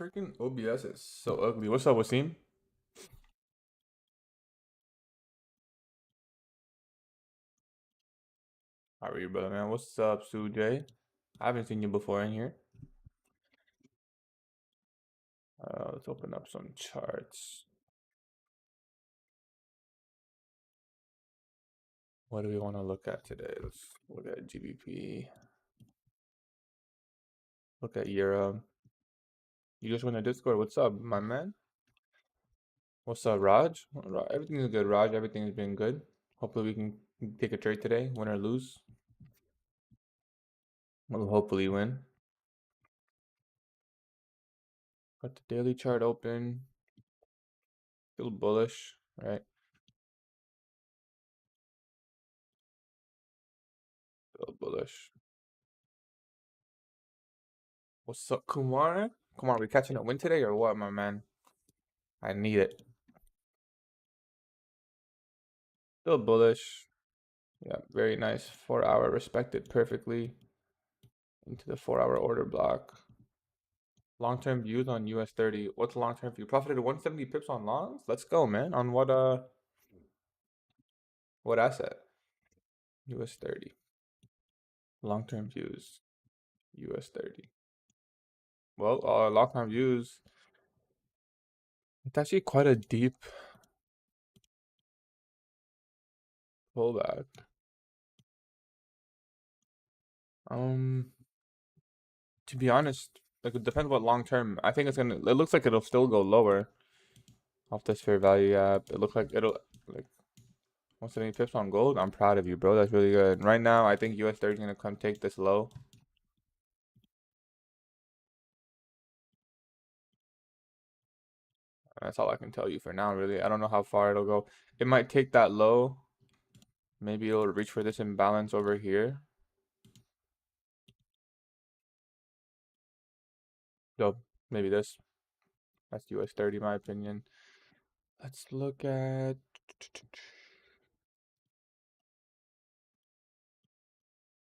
Freaking OBS is so ugly. What's up, Wasim? How are you, brother, man? What's up, Sujay? I haven't seen you before in here. Let's open up some charts. What do we want to look at today? Let's look at GBP. Look at Euro. You just went to Discord. What's up, my man? What's up, Raj? Everything is good, Raj. Everything's been good. Hopefully we can take a trade today, win or lose. We'll hopefully win. Got the daily chart open. Still bullish, right? Still bullish. What's up, Kumar? Kumar, we catching a win today or what, my man? I need it. Still bullish. Yeah, very nice. 4 hour respected perfectly into the 4 hour order block. Long-term views on US 30. What's long-term view? Profited 170 pips on longs? Let's go, man. On what asset? US 30. Long-term views. US 30. Well, long-term views. It's actually quite a deep pullback. To be honest, like it depends what long term. I think it looks like it'll still go lower off this fair value gap. It looks like it'll like 170 pips on gold. I'm proud of you, bro. That's really good. Right now, I think US 30 is gonna come take this low. That's all I can tell you for now, really. I don't know how far it'll go. It might take that low. Maybe it'll reach for this imbalance over here. So maybe this. That's US 30, in my opinion. Let's look at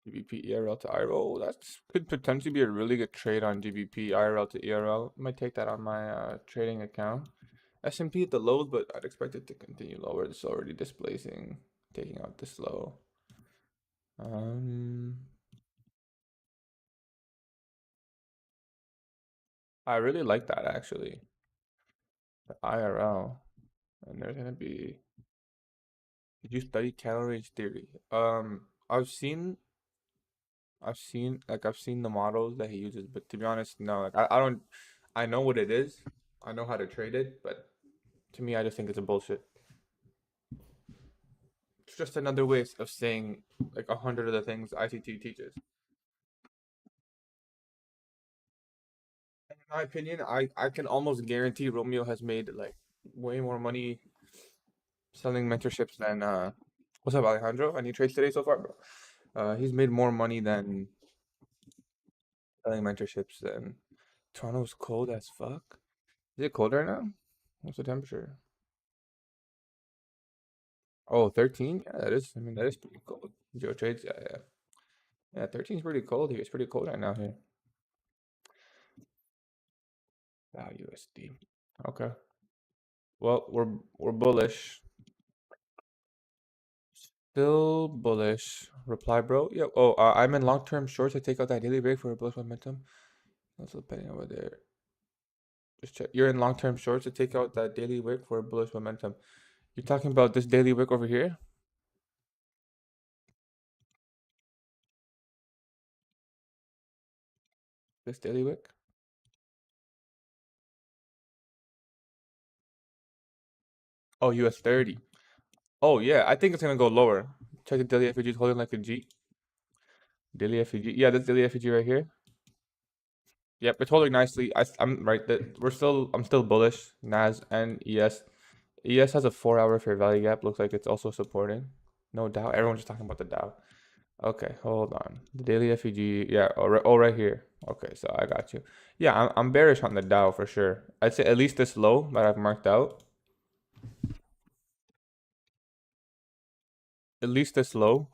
GBP ERL to IRL. That could potentially be a really good trade on GBP IRL to ERL. Might take that on my trading account. S&P at the lows, but I'd expect it to continue lower. It's already displacing, taking out this low. I really like that actually. The IRL. And there's gonna be. Did you study candle range theory? I've seen the models that he uses, but to be honest, no. Like I don't. I know what it is. I know how to trade it, but to me, I just think it's a bullshit. It's just another way of saying like 100 of the things ICT teaches. In my opinion, I can almost guarantee Romeo has made like way more money selling mentorships than what's up, Alejandro? Any trades today so far, bro? He's made more money than selling mentorships than Toronto's cold as fuck. Is it cold right now? What's the temperature? Oh, 13? Yeah, that is. I mean, that is pretty cold. Joe trades. Yeah, yeah. Yeah, 13 is pretty cold here. It's pretty cold right now here. Wow, USD. Okay. Well, we're bullish. Still bullish. Reply, bro. Yeah. Oh, I'm in long-term shorts to take out that daily break for a bullish momentum. That's penny over there. Just check. You're in long-term shorts to take out that daily wick for a bullish momentum. You're talking about this daily wick over here? This daily wick? Oh, US 30. Oh, yeah. I think it's gonna go lower. Check the daily FEG is holding like a G. Daily FEG. Yeah, this daily FEG right here. Yep, it's holding nicely. I'm right. That I'm still bullish. NAS and ES. ES has a 4 hour fair value gap. Looks like it's also supporting. No doubt. Everyone's just talking about the Dow. Okay, hold on. The daily FEG. Yeah. Oh, right here. Okay, so I got you. Yeah, I'm bearish on the Dow for sure. I'd say at least this low that I've marked out. At least this low.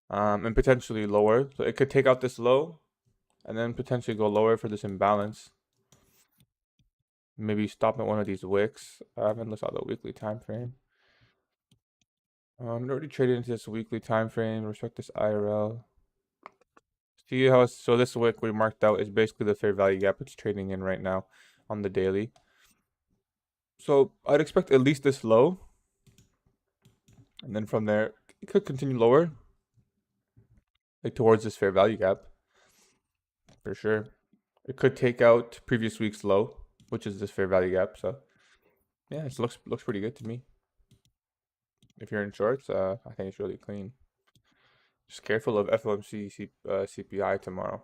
And potentially lower. So it could take out this low. and then potentially go lower for this imbalance. Maybe stop at one of these wicks. I haven't looked at the weekly time frame. It already traded into this weekly time frame. Respect this IRL. See how so this wick we marked out is basically the fair value gap it's trading in right now on the daily. So I'd expect at least this low, and then from there it could continue lower, like towards this fair value gap for sure. It could take out previous week's low, which is this fair value gap. So yeah, it looks pretty good to me. If you're in shorts, I think it's really clean. Just careful of FOMC CPI tomorrow.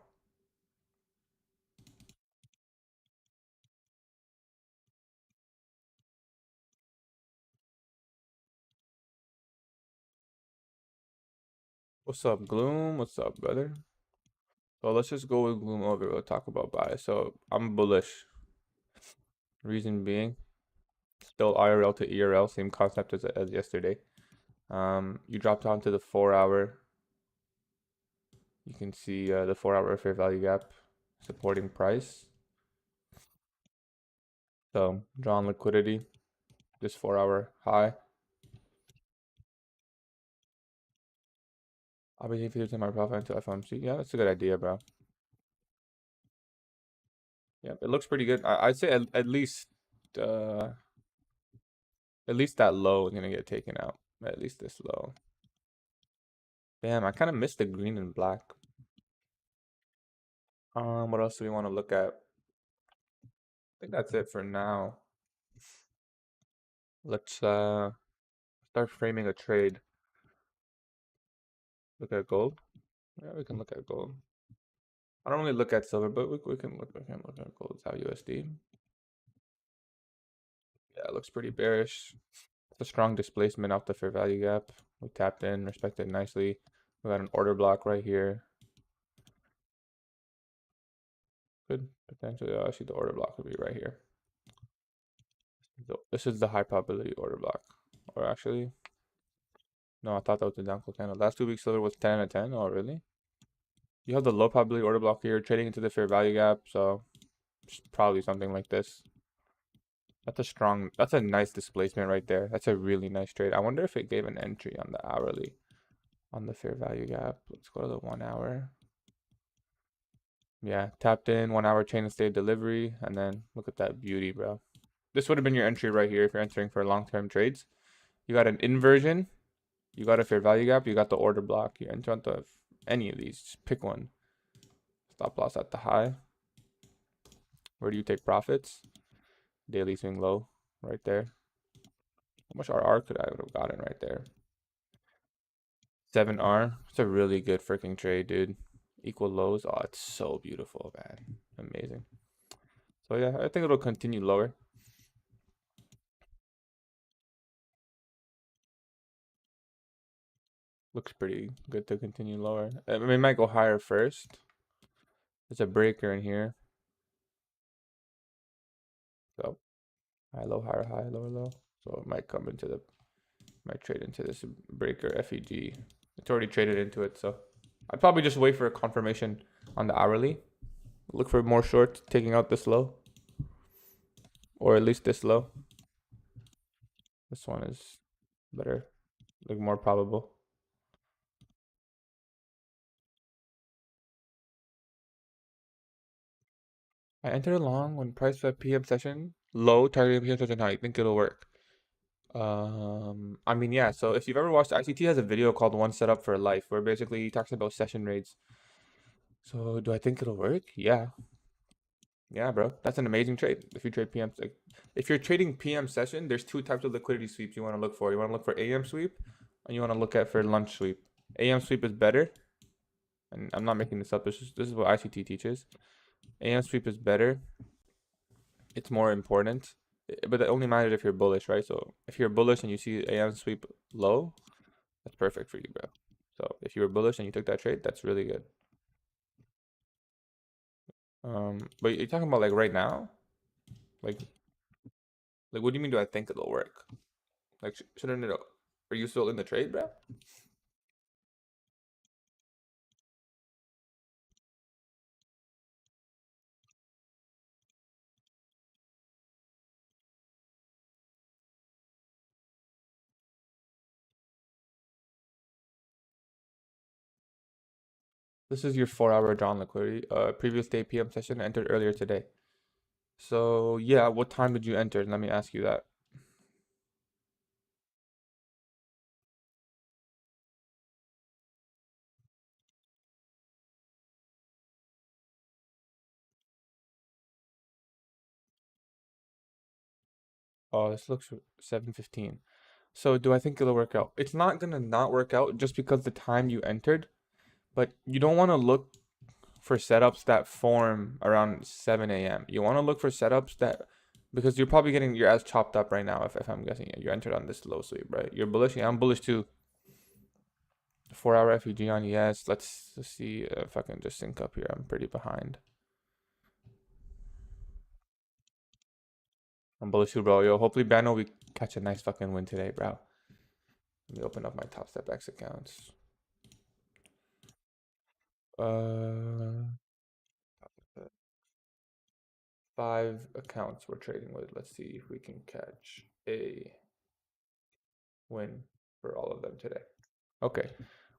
What's up, Gloom? What's up, brother? So let's just go with Gloom over. We'll talk about bias. So I'm bullish. Reason being, still IRL to ERL, same concept as yesterday. You dropped down to the 4 hour. You can see the 4 hour fair value gap supporting price. So draw on liquidity, this 4 hour high. I'll be using my profit into FOMC. Yeah, that's a good idea, bro. Yeah, it looks pretty good. I'd say uh, at least that low is gonna get taken out. At least this low. Damn, I kind of missed the green and black. What else do we want to look at? I think that's it for now. Let's start framing a trade. Look at gold. Yeah, we can look at gold. I don't really look at silver, but we can look at gold. It's how USD. Yeah, it looks pretty bearish. It's a strong displacement off the fair value gap. We tapped in, respected nicely. We got an order block right here. Could potentially, actually the order block would be right here. So this is the high probability order block. Or actually, no, I thought that was the down candle. Last 2 weeks silver was 10 out of 10. Oh, really? You have the low probability order block here, trading into the fair value gap. So it's probably something like this. That's a nice displacement right there. That's a really nice trade. I wonder if it gave an entry on the hourly, on the fair value gap. Let's go to the 1 hour. Yeah, tapped in 1 hour chain of state delivery, and then look at that beauty, bro. This would have been your entry right here if you're entering for long-term trades. You got an inversion, you got a fair value gap, you got the order block. You enter onto any of these, just pick one. Stop loss at the high. Where do you take profits? Daily swing low, right there. How much RR could I have gotten right there? 7R. It's a really good freaking trade, dude. Equal lows. Oh, it's so beautiful, man. Amazing. So yeah, I think it'll continue lower. Looks pretty good to continue lower. I mean, it might go higher first. There's a breaker in here. So high, low, higher, high, lower, low. So it might come into might trade into this breaker FEG. It's already traded into it, so I'd probably just wait for a confirmation on the hourly. Look for more shorts taking out this low, or at least this low. This one is better, like more probable. I entered long when price at PM session low, targeting PM session high. I think it'll work. I mean, yeah. So if you've ever watched, ICT has a video called "One Setup for Life," where basically he talks about session rates. So do I think it'll work? Yeah, yeah, bro. That's an amazing trade. If you trade PM, like, if you're trading PM session, there's two types of liquidity sweeps you want to look for. You want to look for AM sweep, and you want to look at for lunch sweep. AM sweep is better, and I'm not making this up. This is what ICT teaches. AM sweep is better. It's more important, but it only matters if you're bullish, right? So if you're bullish and you see AM sweep low, that's perfect for you, bro. So if you were bullish and you took that trade, that's really good. But you're talking about like right now, like what do you mean? Do I think it'll work? Like shouldn't it? Are you still in the trade, bro? This is your 4 hour drawn liquidity. Previous day PM session entered earlier today. So yeah, what time did you enter? Let me ask you that. Oh, this looks 7:15. So do I think it'll work out? It's not gonna not work out just because the time you entered, but you don't want to look for setups that form around 7 a.m. You want to look for setups that because you're probably getting your ass chopped up right now if I'm guessing you entered on this low sweep, right? You're bullish. Yeah, I'm bullish too. 4 hour FEG on yes. Let's see if I can just sync up here. I'm pretty behind. I'm bullish too, bro. Yo, hopefully Bano we catch a nice fucking win today, bro. Let me open up my Top Step X accounts. Uh, 5 accounts we're trading with. Let's see if we can catch a win for all of them today. Okay,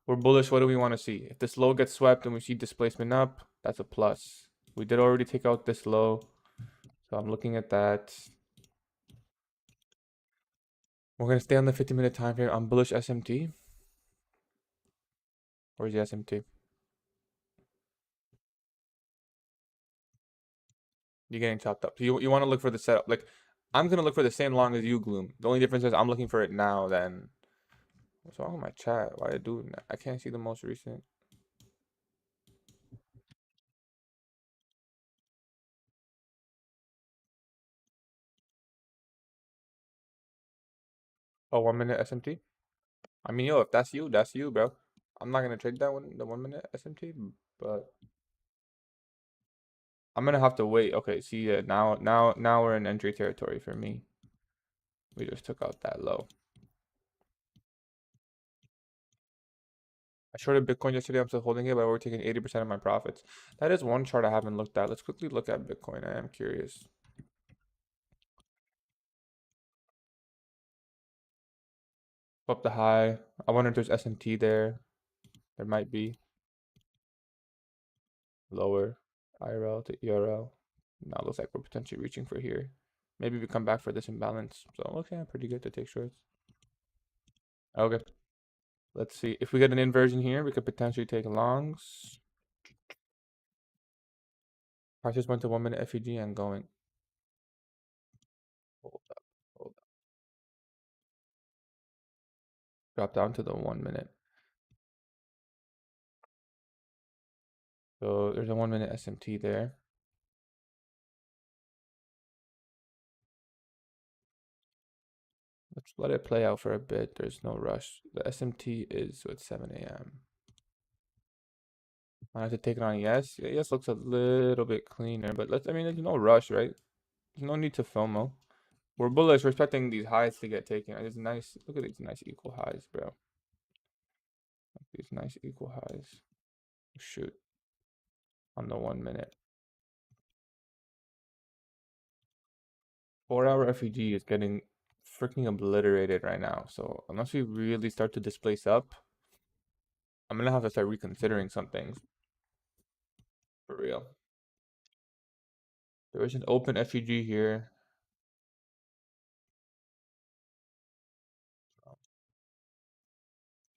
we're bullish. What do we want to see? If this low gets swept and we see displacement up, that's a plus. We did already take out this low, so I'm looking at that. We're gonna stay on the 50-minute time frame. I'm bullish SMT. Where's the SMT? You're getting chopped up. So you want to look for the setup. Like I'm gonna look for the same long as you, Gloom. The only difference is I'm looking for it now. Then what's wrong with my chat? Why I do? I can't see the most recent. Oh, 1 minute SMT. I mean, yo, if that's you, bro. I'm not gonna trade that one, the 1 minute SMT, but I'm gonna have to wait. Okay, see, now we're in entry territory for me. We just took out that low. I shorted Bitcoin yesterday. I'm still holding it, but we're taking 80% of my profits. That is one chart I haven't looked at. Let's quickly look at Bitcoin. I am curious. Up the high. I wonder if there's SMT there. There might be. Lower IRL to ERL. Now it looks like we're potentially reaching for here. Maybe we come back for this imbalance. So okay, pretty good to take shorts. Okay. Let's see. If we get an inversion here, we could potentially take longs. Prices went to 1 minute FEG and going. Hold up, hold up. Drop down to the 1 minute. So there's a 1 minute SMT there. Let's let it play out for a bit. There's no rush. The SMT is at 7 a.m. I have to take it on yes. Yes looks a little bit cleaner, but I mean, there's no rush, right? There's no need to FOMO. We're bullish. We're expecting these highs to get taken. It's nice. Look at these nice equal highs, bro. These nice equal highs. Shoot. On the 1 minute. 4 hour FEG is getting freaking obliterated right now. So unless we really start to displace up, I'm gonna have to start reconsidering some things. For real. There is an open FEG here.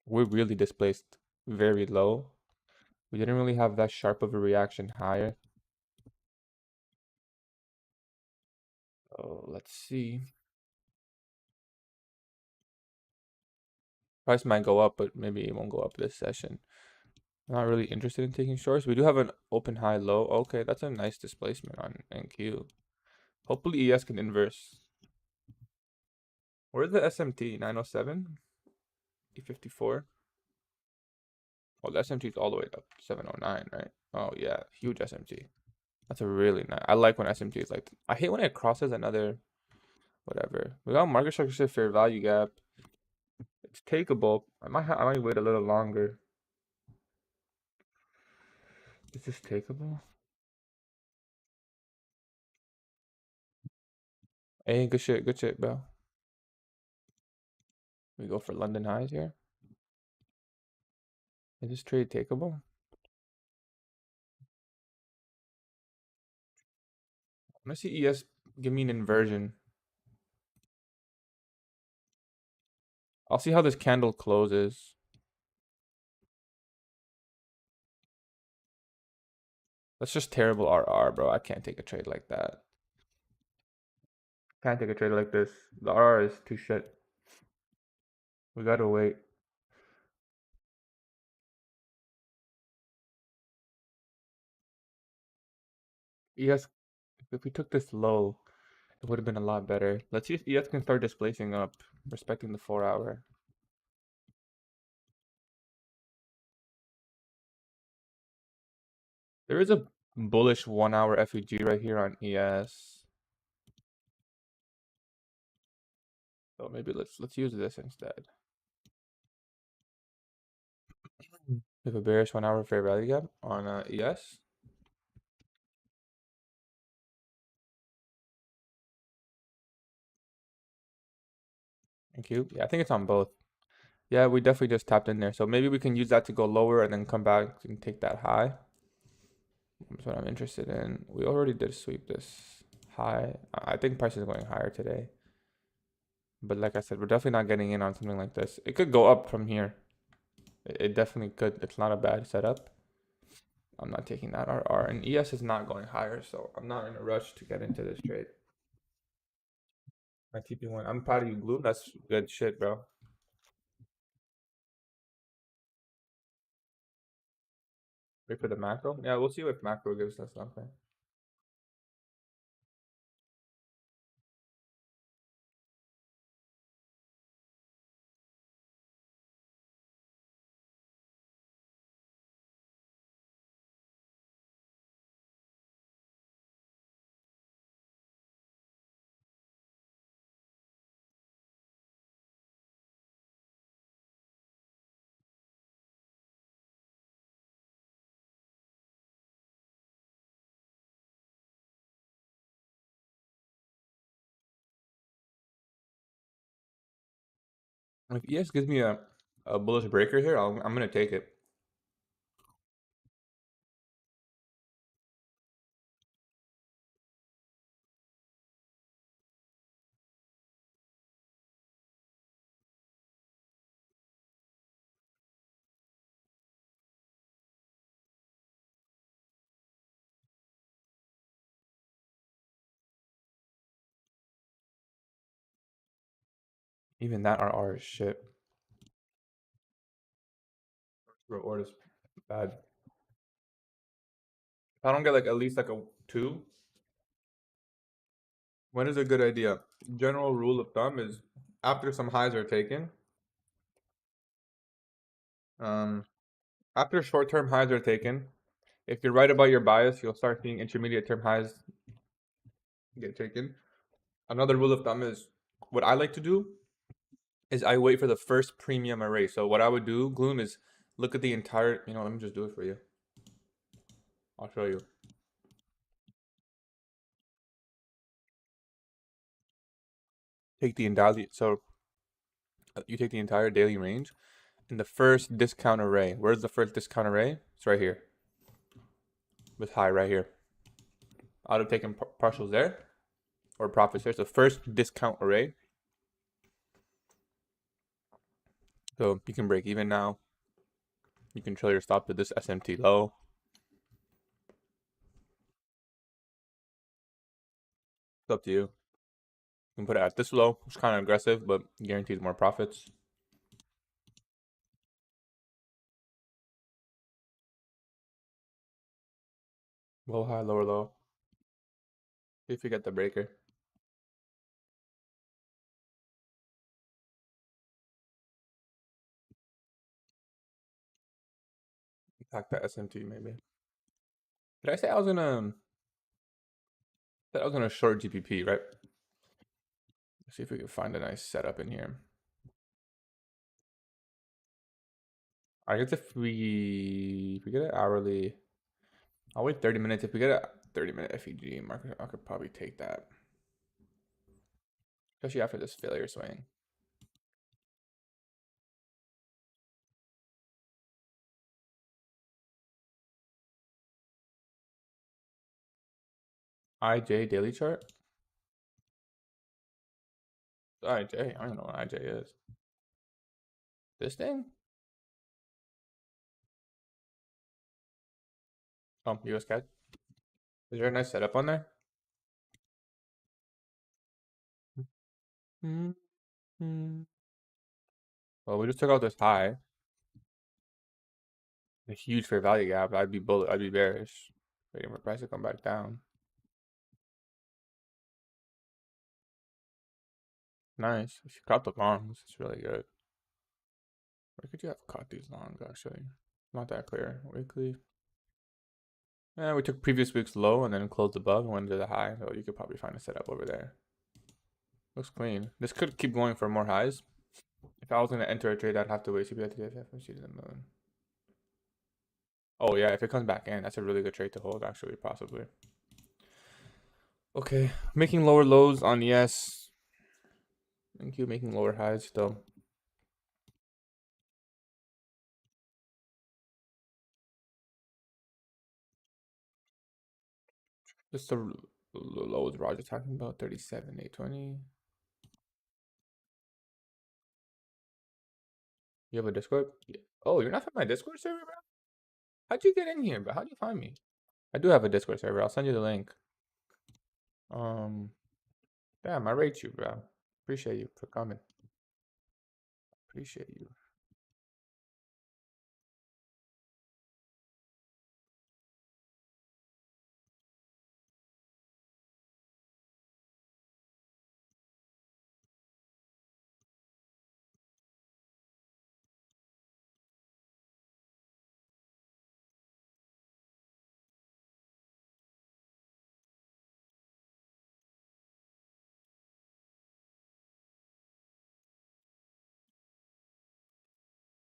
We're really displaced very low. We didn't really have that sharp of a reaction higher. So let's see. Price might go up, but maybe it won't go up this session. I'm not really interested in taking shorts. We do have an open high low. Okay, that's a nice displacement on NQ. Hopefully ES can inverse. Where's the SMT? 907? E54? Oh, the SMT is all the way up. 709, right? Oh yeah, huge SMT. That's a really nice. I like when SMT is like. I hate when it crosses another. Whatever. We got market structure shift fair value gap. It's takeable. I might wait a little longer. Is this takeable? Hey, good shit, bro. We go for London highs here. Is this trade takeable? I'm gonna see ES give me an inversion. I'll see how this candle closes. That's just terrible RR, bro. I can't take a trade like that. Can't take a trade like this. The RR is too shit. We gotta wait. ES, if we took this low, it would have been a lot better. Let's see if ES can start displacing up, respecting the 4 hour. There is a bullish 1 hour FEG right here on ES. So maybe let's use this instead. We have a bearish 1 hour fair value gap on ES. Thank you. Yeah, I think it's on both. Yeah, we definitely just tapped in there. So maybe we can use that to go lower and then come back and take that high. That's what I'm interested in. We already did sweep this high. I think price is going higher today. But like I said, we're definitely not getting in on something like this. It could go up from here. It definitely could. It's not a bad setup. I'm not taking that RR. And ES is not going higher, so I'm not in a rush to get into this trade. My TP1. I'm proud of you, Glue. That's good shit, bro. Wait for the macro. Yeah, we'll see if macro gives us something. If ES gives me a bullish breaker here, I'm gonna take it. Even that RR is shit. Reward is bad. If I don't get like at least like a 2, when is a good idea? General rule of thumb is after some highs are taken, um, after short-term highs are taken, if you're right about your bias, you'll start seeing intermediate term highs get taken. Another rule of thumb is what I like to do is I wait for the first premium array. So what I would do, Gloom, is look at the entire, let me just do it for you. I'll show you. Take the entire, so you take the entire daily range and the first discount array. Where's the first discount array? It's right here. With high right here. I would have taken partials there or profits here. So first discount array. So you can break even now. You can trail your stop to this SMT low. It's up to you. You can put it at this low. It's kind of aggressive, but guarantees more profits. Low, high, lower, low. See if you get the breaker. Attack that SMT maybe. Did I say I was gonna? Said I was gonna short GPP, right? Let's see if we can find a nice setup in here. I guess if we get it hourly, I'll wait 30 minutes. If we get a 30-minute FEG market, I could probably take that. Especially after this failure swing. IJ daily chart? IJ? I don't know what IJ is. This thing? Oh, US CAD. Is there a nice setup on there? Mm-hmm. Well, we just took out this high. A huge fair value gap. I'd be bearish. Waiting for price to come back down. Nice. If you caught the longs, it's really good. Where could you have caught these longs actually? Not that clear. Weekly. Yeah, we took previous week's low and then closed above and went to the high. So you could probably find a setup over there. Looks clean. This could keep going for more highs. If I was gonna enter a trade, I'd have to wait CPI to the FMC to the moon. Oh yeah, if it comes back in, that's a really good trade to hold actually, possibly. Okay, making lower lows on yes. Thank you, making lower highs still. Just the lows Roger talking about 37, 820. You have a Discord? Yeah. Oh, you're not from my Discord server, bro? How'd you get in here, bro? How'd you find me? I do have a Discord server. I'll send you the link. Um, damn, I rate you, bro. Appreciate you for coming. Appreciate you.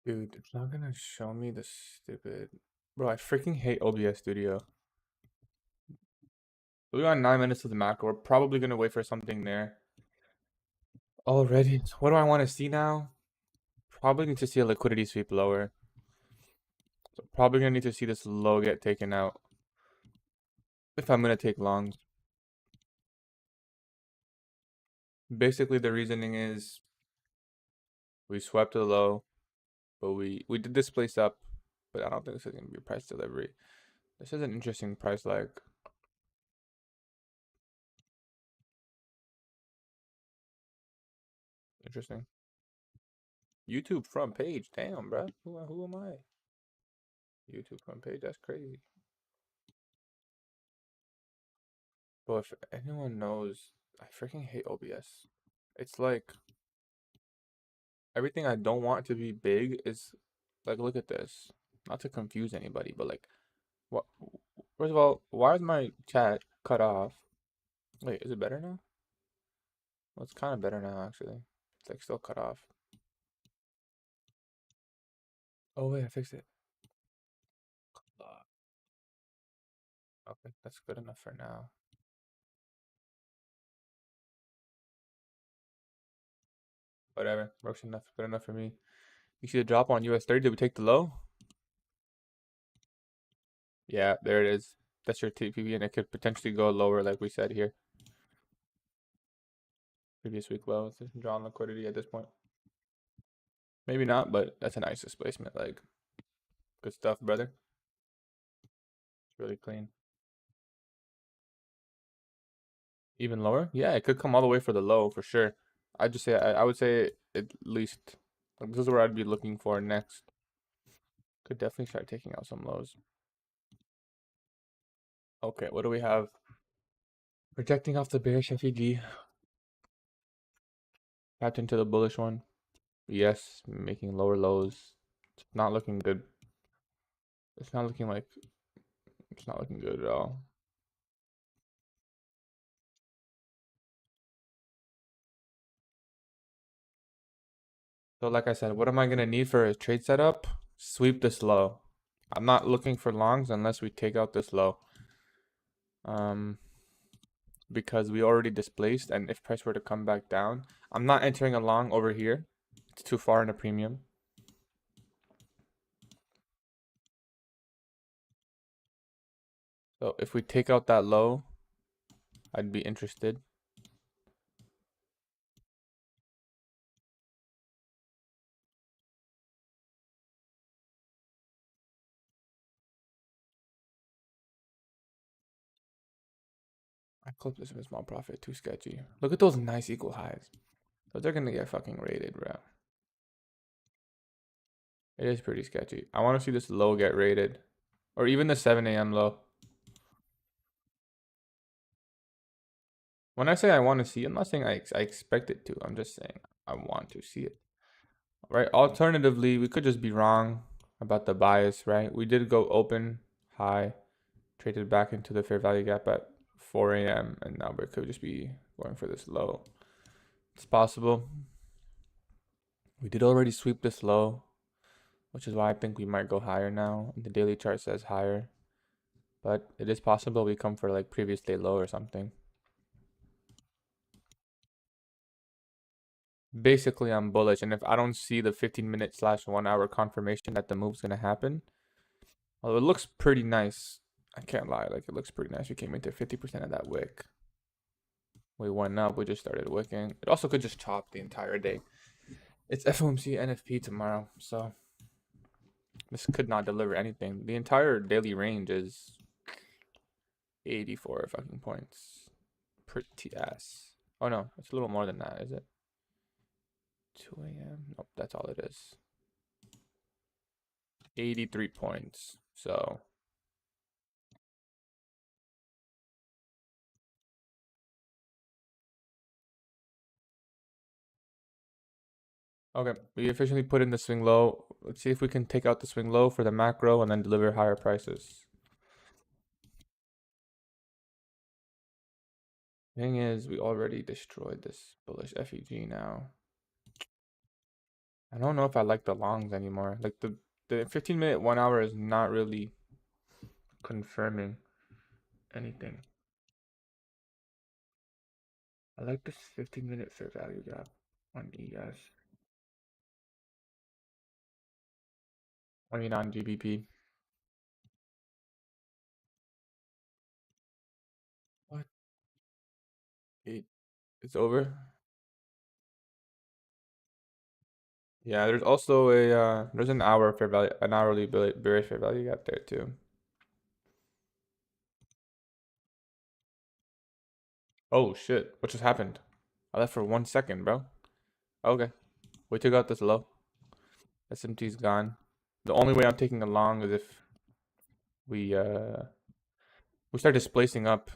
Dude, it's not gonna show me the stupid. Bro, I freaking hate OBS Studio. We got 9 minutes to the macro. We're probably gonna wait for something there. Already? What do I want to see now? Probably need to see a liquidity sweep lower. So probably gonna need to see this low get taken out. If I'm gonna take longs. Basically the reasoning is we swept the low, but we did this place up, but I don't think this is gonna be a price delivery. This is an interesting price lag. Interesting. YouTube front page. Damn, bro. Who am I? YouTube front page. That's crazy. But if anyone knows, I freaking hate OBS. It's like everything I don't want to be big is like, look at this. Not to confuse anybody, but like, what? First of all, why is my chat cut off? Wait, is it better now? Well, it's kind of better now, actually. It's like still cut off. Oh wait, I fixed it. Okay, that's good enough for now. Whatever, works enough. Good enough for me. You see the drop on US 30? Did we take the low? Yeah, there it is. That's your TPV, and it could potentially go lower, like we said here. Previous week low. It's drawn liquidity at this point. Maybe not, but that's a nice displacement. Like, good stuff, brother. It's really clean. Even lower? Yeah, it could come all the way for the low for sure. I just say I would say at least like, this is where I'd be looking for next. Could definitely start taking out some lows. Okay, what do we have? Projecting off the bearish FEG. Tapped into the bullish one. Yes, making lower lows. It's not looking good. It's not looking like it's not looking good at all. So like I said, what am I gonna need for a trade setup? Sweep this low. I'm not looking for longs unless we take out this low. Because we already displaced, and if price were to come back down, I'm not entering a long over here. It's too far in a premium. So if we take out that low, I'd be interested. I clipped this with small profit. Too sketchy. Look at those nice equal highs. Those are gonna get fucking rated, bro. It is pretty sketchy. I want to see this low get rated, or even the 7 a.m. low. When I say I want to see, I'm not saying I expect it to. I'm just saying I want to see it. Right? Alternatively, we could just be wrong about the bias, right? We did go open high, traded back into the fair value gap at 4 a.m. and now we could just be going for this low. It's possible. We did already sweep this low, which is why I think we might go higher now. The daily chart says higher, but it is possible we come for like previous day low or something. Basically, I'm bullish, and if I don't see the 15-minute / 1 hour confirmation that the move's gonna happen, well, it looks pretty nice. I can't lie, like it looks pretty nice. We came into 50% of that wick. We went up, we just started wicking. It also could just chop the entire day. It's FOMC NFP tomorrow, so this could not deliver anything. The entire daily range is 84 fucking points. Pretty ass. Oh no, it's a little more than that, is it? 2 a.m. Nope, that's all it is. 83 points. So okay, we officially put in the swing low. Let's see if we can take out the swing low for the macro and then deliver higher prices. Thing is, we already destroyed this bullish FEG now. I don't know if I like the longs anymore. Like the 15-minute 1 hour is not really confirming anything. I like this 15-minute fair value gap on ES. I mean on GBP. What? It's over? Yeah, there's also a there's an hour fair value, an hourly bearish fair value gap there too. Oh shit, what just happened? I left for 1 second, bro. Okay, we took out this low. SMT's gone. The only way I'm taking a long is if we start displacing up.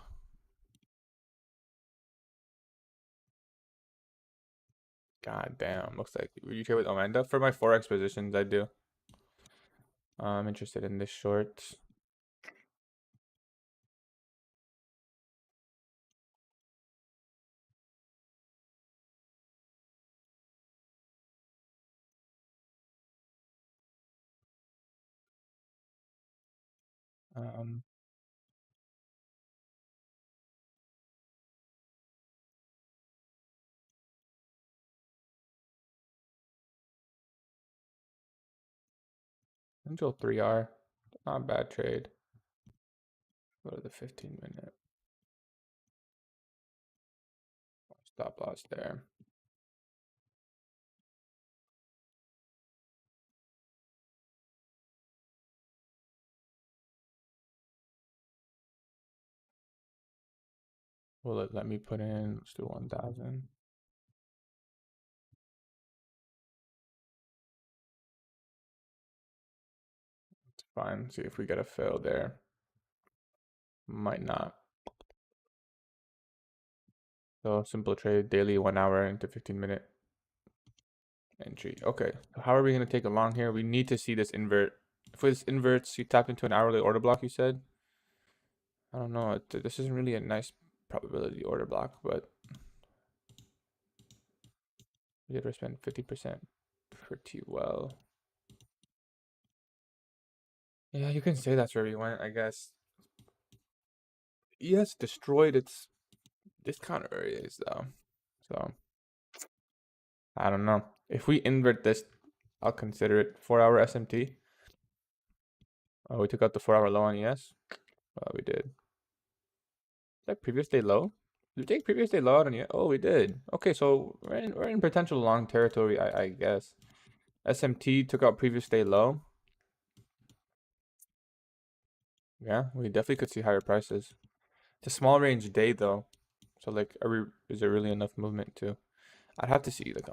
God damn, looks like you trade with Amanda for my forex positions. I do. I'm interested in this short. Um, Angel 3R, not a bad trade. Go to the 15-minute. Stop loss there. Will it let me put in? Let's do 1,000. It's fine. See if we get a fill there. Might not. So simple trade, daily 1 hour into 15-minute entry. Okay, so how are we going to take a long here? We need to see this invert. If this inverts, you tap into an hourly order block, you said? I don't know. This isn't really a nice probability order block, but we did spend 50% pretty well. Yeah, you can say that's where we went, I guess. ES destroyed its discount areas, though. So, I don't know. If we invert this, I'll consider it 4-hour SMT. Oh, we took out the 4-hour low on ES? Well, we did. Is that previous day low? Did we take previous day low out on you? Oh, we did. Okay, so we're in potential long territory, I guess. SMT took out previous day low. Yeah, we definitely could see higher prices. It's a small range day though. So like, is there really enough movement to? I'd have to see like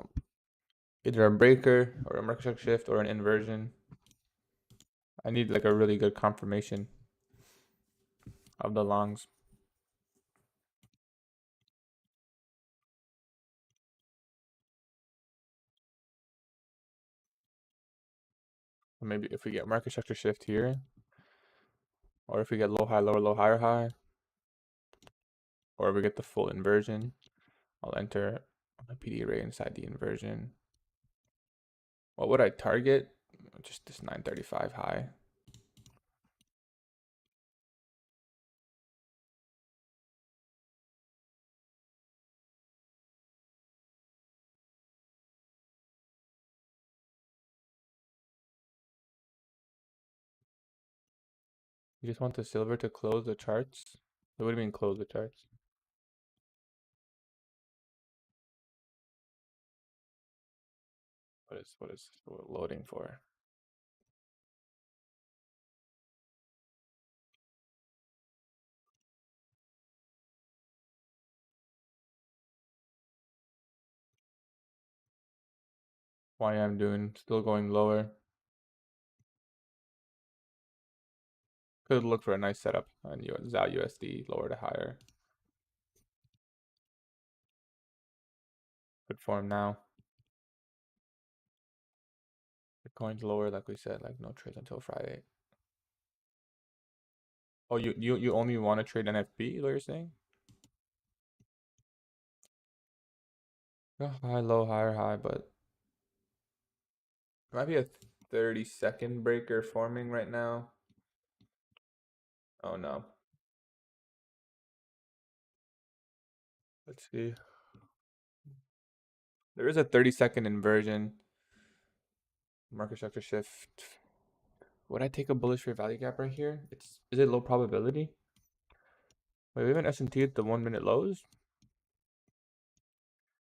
either a breaker or a market structure shift or an inversion. I need like a really good confirmation of the longs. Maybe if we get market structure shift here, or if we get low high lower low higher high, or if we get the full inversion, I'll enter my PD array inside the inversion. What would I target? Just this 935 high. You just want the silver to close the charts? What do you mean close the charts? What is loading for? Why I'm doing still going lower. Could look for a nice setup on ZAL USD lower to higher. Good form now. Bitcoin's lower, like we said, like no trades until Friday. Oh, you only want to trade NFB? Is what you're saying? High, low, higher, high, but might be a 30-second breaker forming right now. Oh no. Let's see. There is a 30-second inversion. Market structure shift. Would I take a bullish fair value gap right here? Is it low probability? Wait, we have an S&T at the 1-minute lows?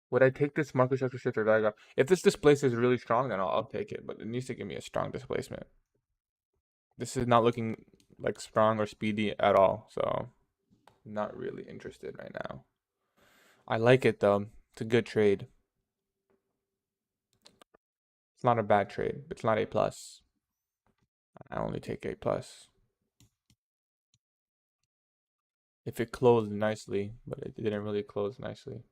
Would I take this market structure shift or value gap? If this displaces really strong, then I'll take it, but it needs to give me a strong displacement. This is not looking like strong or speedy at all, so not really interested right now. I like it though. It's a good trade. It's not a bad trade. It's not A plus. I only take A plus. If it closed nicely, but it didn't really close nicely.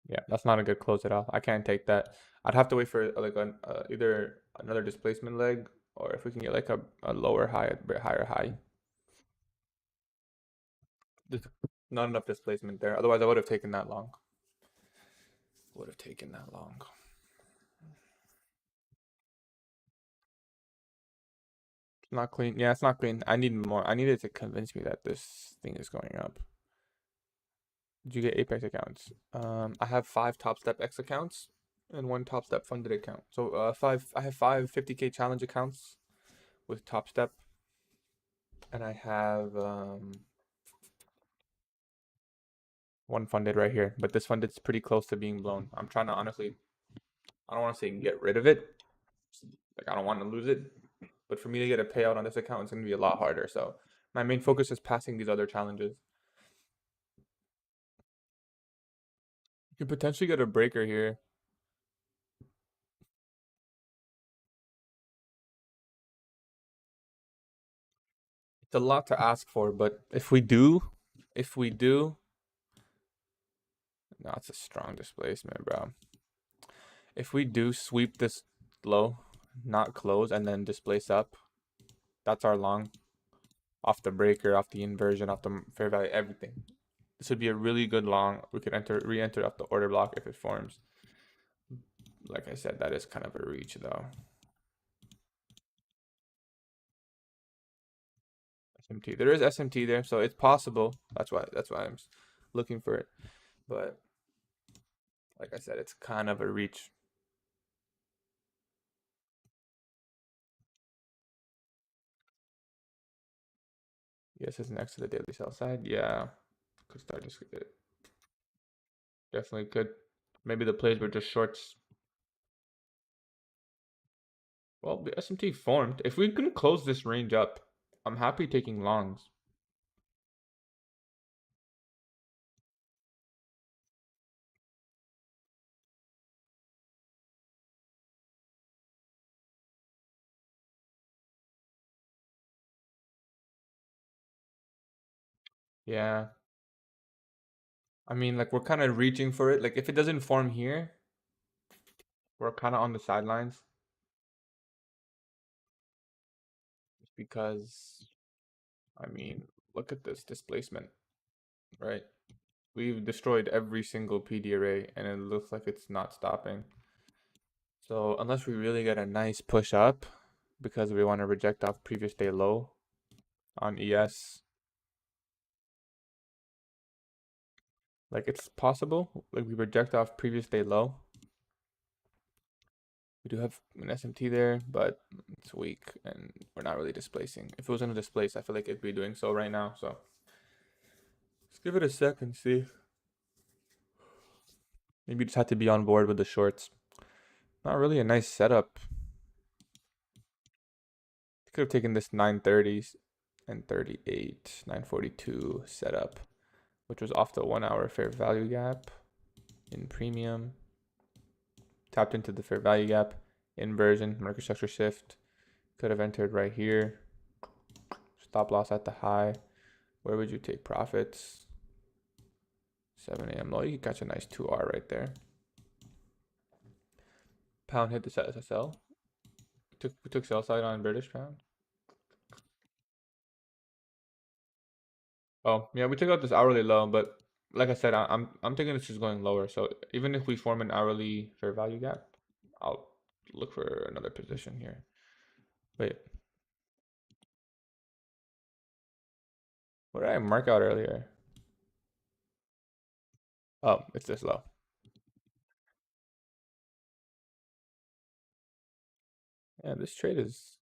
Yeah, that's not a good close at all. I can't take that. I'd have to wait for like either another displacement leg, or if we can get like a lower high, a bit higher high. There's not enough displacement there. Otherwise, I would have taken that long. Would have taken that long. It's not clean. Yeah, it's not clean. I need more. I needed to convince me that this thing is going up. Did you get Apex accounts? I have 5 Top Step X accounts and 1 Top Step funded account. So I have 5 50K challenge accounts with Top Step, and I have 1 funded right here. But this funded's pretty close to being blown. I'm trying to honestly, I don't want to say get rid of it. Like I don't want to lose it, but for me to get a payout on this account, it's going to be a lot harder. So my main focus is passing these other challenges. You could potentially get a breaker here. It's a lot to ask for, but if we do, no, it's a strong displacement, bro. If we do sweep this low, not close, and then displace up, that's our long. Off the breaker, off the inversion, off the fair value, everything. This would be a really good long. We could re-enter off the order block if it forms. Like I said, that is kind of a reach though. SMT. There is SMT there, so it's possible. That's why I'm looking for it. But like I said, it's kind of a reach. Yes, it's next to the daily sell side. Yeah, could start just it. Definitely could. Maybe the plays were just shorts. Well, the SMT formed. If we can close this range up, I'm happy taking longs. Yeah. I mean, like we're kind of reaching for it. Like if it doesn't form here, we're kind of on the sidelines. Because, I mean, look at this displacement, right? We've destroyed every single PD array and it looks like it's not stopping. So unless we really get a nice push up because we want to reject off previous day low on ES, like it's possible, like we reject off previous day low. We do have an SMT there, but it's weak and we're not really displacing. If it was gonna displace, I feel like it'd be doing so right now. So let's give it a sec and see. Maybe you just have to be on board with the shorts. Not really a nice setup. Could have taken this 930s and 38, 942 setup, which was off the 1 hour fair value gap in premium. Tapped into the fair value gap, inversion, market structure shift. Could have entered right here. Stop loss at the high. Where would you take profits? 7 a.m. low. You could catch a nice 2R right there. Pound hit the SSL. We took sell side on British pound. Oh yeah, we took out this hourly low, but like I said, I'm thinking this is going lower. So even if we form an hourly fair value gap, I'll look for another position here. Wait, what did I mark out earlier? Oh, it's this low. Yeah, this trade is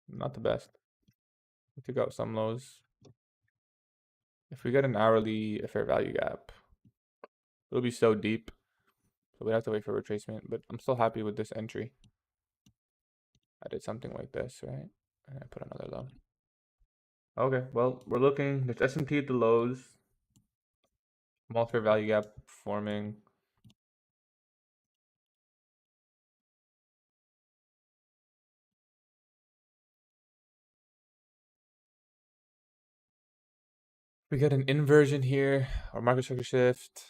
not the best. We took out some lows. If we get an hourly fair value gap, it'll be so deep. So we have to wait for retracement, but I'm still happy with this entry. I did something like this, right? And I put another low. Okay, well, we're looking. There's S&P at the lows. Small fair value gap forming. We get an inversion here or market structure shift.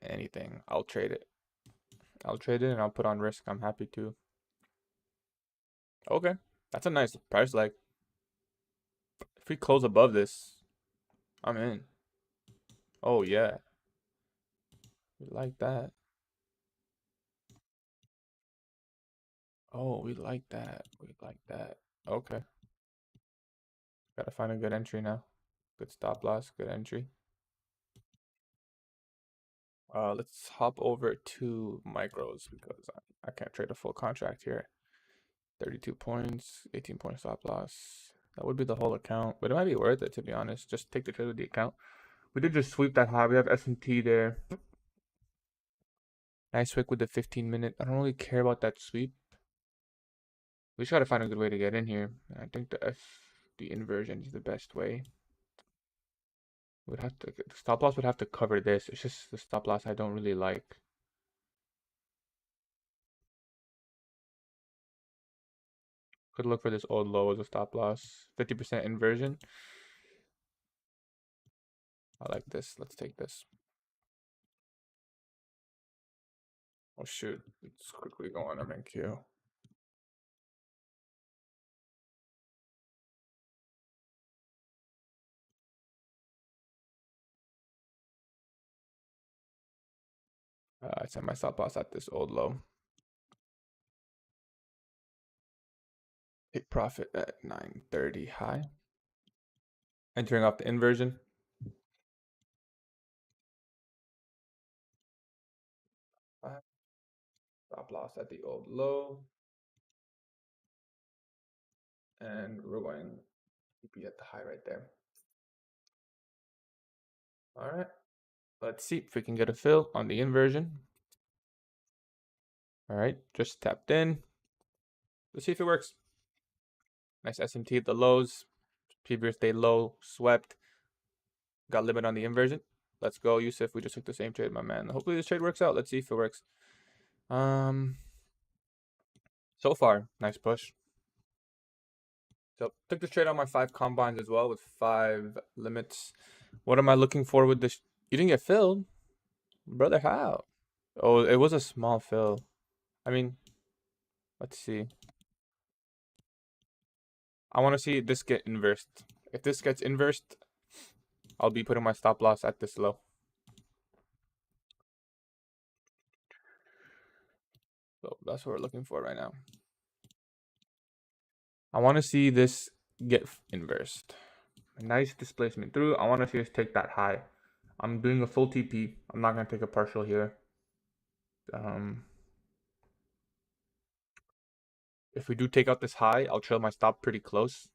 Anything. I'll trade it. I'll trade it and I'll put on risk. I'm happy to. Okay. That's a nice price. Like, if we close above this, I'm in. Oh, yeah. We like that. Oh, we like that. We like that. Okay. Gotta find a good entry now. Good stop loss. Good entry. Let's hop over to micros because I can't trade a full contract here. 32 points, 18-point stop loss. That would be the whole account, but it might be worth it to be honest. Just take the trade with the account. We did just sweep that high. We have S&T there. Nice wick with the 15-minute. I don't really care about that sweep. We just gotta find a good way to get in here. I think the inversion is the best way. Would have to the stop loss would have to cover this. It's just the stop loss I don't really like. Could look for this old low as a stop loss. 50% inversion. I like this. Let's take this. Oh shoot. Let's quickly go on MNQ. I set my stop loss at this old low. Take profit at 930 high. Entering off the inversion. Stop loss at the old low. And we're going to be at the high right there. All right. Let's see if we can get a fill on the inversion. All right, just tapped in. Let's see if it works. Nice SMT at the lows. Previous day low, swept. Got limit on the inversion. Let's go, Yusuf. We just took the same trade, my man. Hopefully this trade works out. Let's see if it works. So far, nice push. So took the trade on my 5 combines as well with 5 limits. What am I looking for with this? You didn't get filled? Brother, how? Oh, it was a small fill. I mean, let's see. I want to see this get inversed. If this gets inversed, I'll be putting my stop loss at this low. So that's what we're looking for right now. I want to see this get inversed. A nice displacement through. I want to see us take that high. I'm doing a full TP. I'm not going to take a partial here. If we do take out this high, I'll trail my stop pretty close.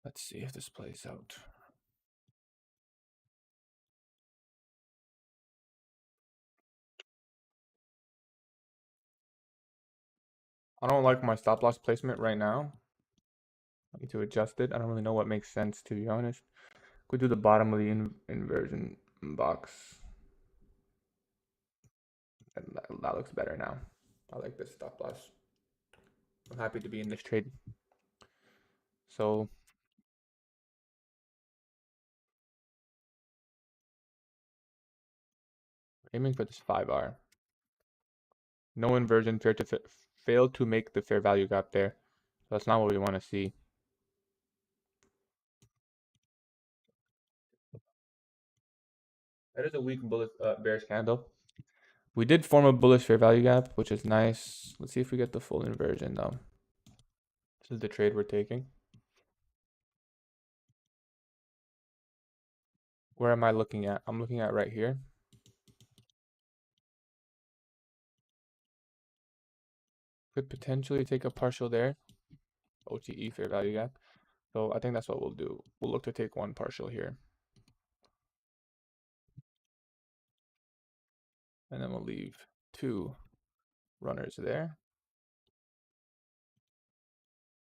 Let's see if this plays out. I don't like my stop loss placement right now. I need to adjust it. I don't really know what makes sense, to be honest. Go to the bottom of the inversion box. And that looks better now. I like this stop loss. I'm happy to be in this trade. So aiming for this 5R. No inversion, failed to make the fair value gap there. So that's not what we want to see. That is a weak bullish bearish candle. We did form a bullish fair value gap, which is nice. Let's see if we get the full inversion though. This is the trade we're taking. Where am I looking at? I'm looking at right here. Could potentially take a partial there. OTE fair value gap. So I think that's what we'll do. We'll look to take one partial here. And then we'll leave 2 runners there.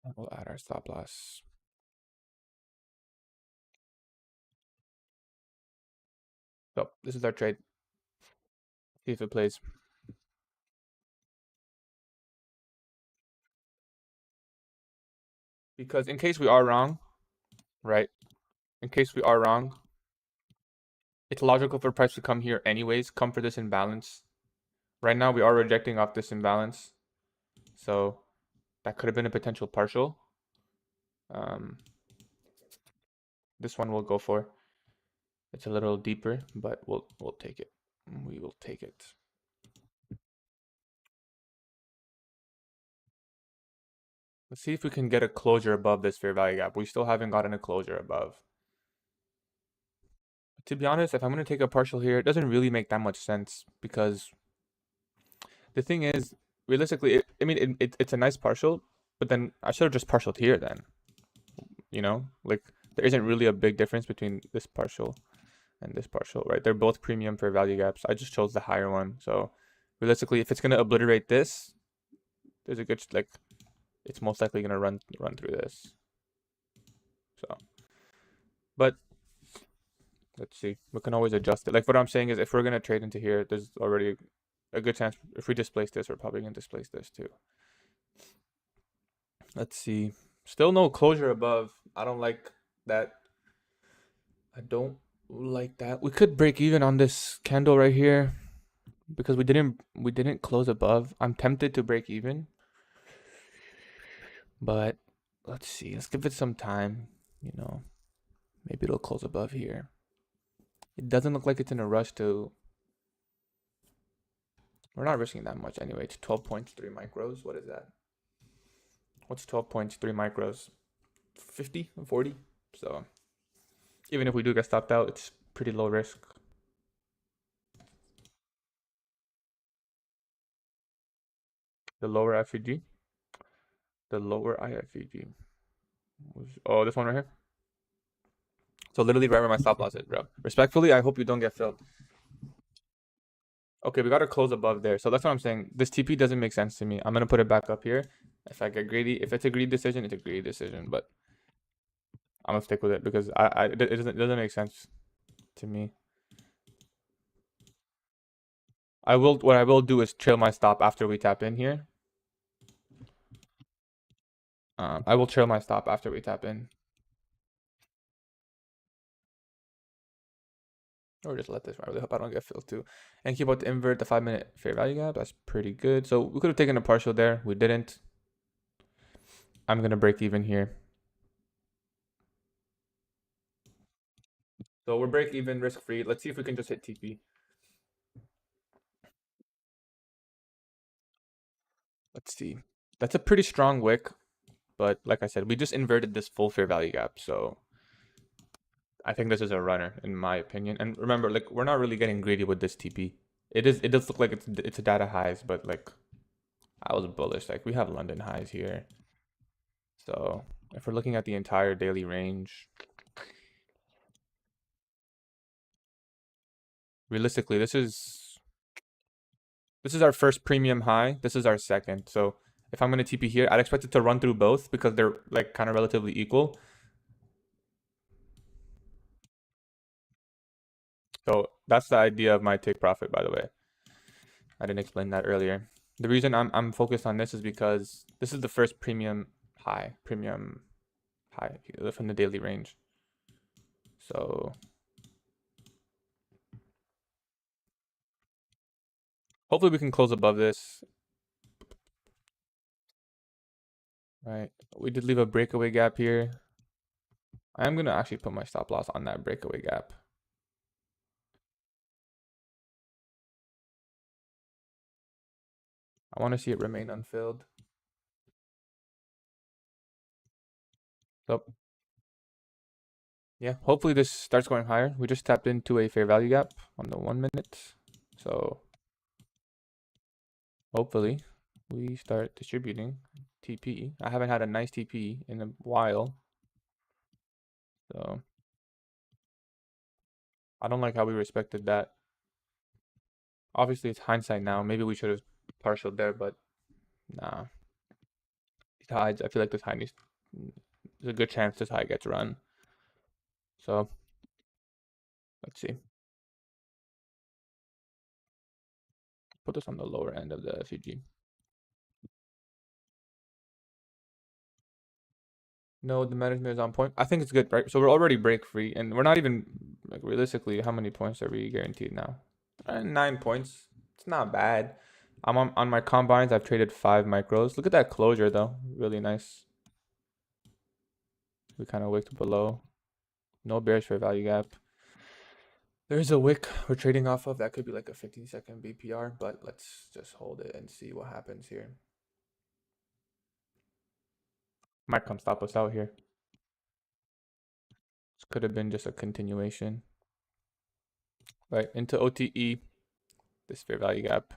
And we'll add our stop loss. So this is our trade. See if it plays. Because in case we are wrong, right? In case we are wrong, it's logical for price to come here anyways, come for this imbalance. Right now we are rejecting off this imbalance. So that could have been a potential partial. This one we'll go for. It's a little deeper, but we'll take it. We will take it. Let's see if we can get a closure above this fair value gap. We still haven't gotten a closure above. To be honest, if I'm going to take a partial here, it doesn't really make that much sense because the thing is, realistically, it's a nice partial, but then I should have just partialed here then. You know, like there isn't really a big difference between this partial and this partial, right? They're both premium fair value gaps. I just chose the higher one. So realistically, if it's going to obliterate this, there's a good, like, it's most likely going to run through this. So, but let's see. We can always adjust it. Like what I'm saying is if we're going to trade into here, there's already a good chance if we displace this, we're probably going to displace this too. Let's see. Still no closure above. I don't like that. I don't like that. We could break even on this candle right here because we didn't close above. I'm tempted to break even. But let's see. Let's give it some time, you know. Maybe it'll close above here. It doesn't look like it's in a rush to. We're not risking that much anyway. It's 12.3 micros. What is that? What's 12 points, 3 micros? 50, 40. So even if we do get stopped out, it's pretty low risk. The lower IFEG. The lower IFEG. Oh, this one right here. So literally right where my stop loss is, bro. Respectfully, I hope you don't get filled. Okay, we got to close above there. So that's what I'm saying. This TP doesn't make sense to me. I'm going to put it back up here. If I get greedy, if it's a greedy decision, it's a greedy decision. But I'm going to stick with it because it doesn't make sense to me. What I will do is trail my stop after we tap in here. I will trail my stop after we tap in. Or just let this run. I really hope I don't get filled too. And keep out to invert the 5-minute fair value gap. That's pretty good. So we could have taken a partial there. We didn't. I'm going to break even here. So we're break even, risk free. Let's see if we can just hit TP. Let's see. That's a pretty strong wick. But like I said, we just inverted this full fair value gap. So I think this is a runner in my opinion. And remember, like we're not really getting greedy with this TP. It does look like it's a data highs, but like I was bullish. Like we have London highs here. So if we're looking at the entire daily range, realistically, this is our first premium high. This is our second. So if I'm going to TP here, I'd expect it to run through both because they're like kind of relatively equal. So that's the idea of my take profit, by the way. I didn't explain that earlier. The reason I'm focused on this is because this is the first premium high from the daily range. So hopefully we can close above this. Right. We did leave a breakaway gap here. I'm going to actually put my stop loss on that breakaway gap. I want to see it remain unfilled. So yeah, hopefully this starts going higher. We just tapped into a fair value gap on the 1 minute. So hopefully we start distributing TP. I haven't had a nice TP in a while. So I don't like how we respected that. Obviously it's hindsight now. Maybe we should have partialed there, but nah. These highs, I feel like this high needs, there's a good chance this high gets run. So let's see. Put this on the lower end of the FEG. No, the management is on point. I think it's good, right? So we're already break free, and we're not even like realistically. How many points are we guaranteed now? 9 points. It's not bad. I'm on my combines. I've traded 5 micros. Look at that closure though. Really nice. We kind of wicked below. No bearish fair value gap. There's a wick we're trading off of. That could be like a 15-second BPR, but let's just hold it and see what happens here. Might come stop us out here. This could have been just a continuation. Right, into OTE, this fair value gap,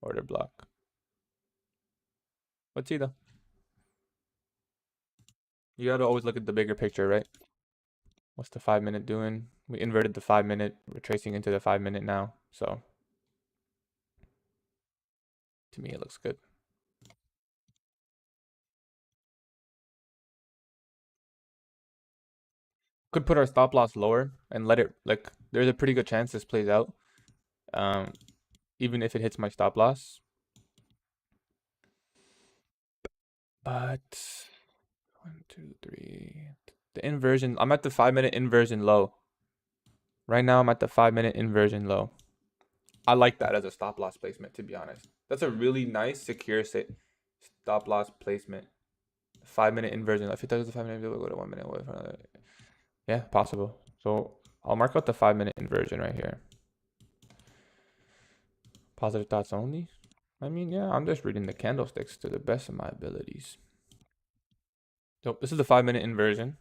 order block. Let's see though. You gotta always look at the bigger picture, right? What's the 5-minute doing? We inverted the 5-minute. We're tracing into the 5-minute now. So to me, it looks good. Could put our stop loss lower and let it, like, there's a pretty good chance this plays out. Even if it hits my stop loss. But 1, 2, 3. The inversion, I'm at the 5-minute inversion low. Right now, I'm at the 5-minute inversion low. I like that as a stop loss placement, to be honest. That's a really nice, secure stop loss placement. 5-minute inversion. If it does the 5-minute, we'll go to 1 minute away from another. Yeah, possible. So I'll mark out the 5-minute inversion right here. Positive thoughts only. I mean, yeah, I'm just reading the candlesticks to the best of my abilities. So this is the 5-minute inversion.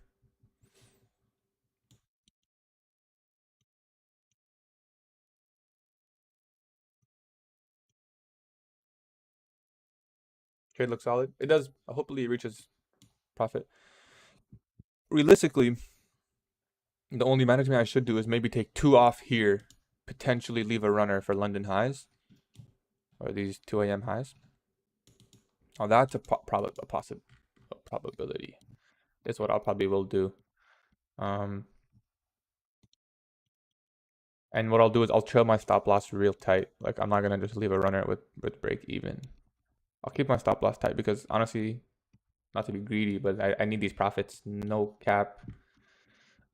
Trade looks solid. It does. Hopefully it reaches profit. Realistically, the only management I should do is maybe take 2 off here, potentially leave a runner for London highs, or these 2 a.m. highs. Oh, that's a probability. That's what I'll probably will do. And what I'll do is I'll trail my stop loss real tight. Like I'm not gonna just leave a runner with break even. I'll keep my stop loss tight because honestly, not to be greedy, but I need these profits. No cap.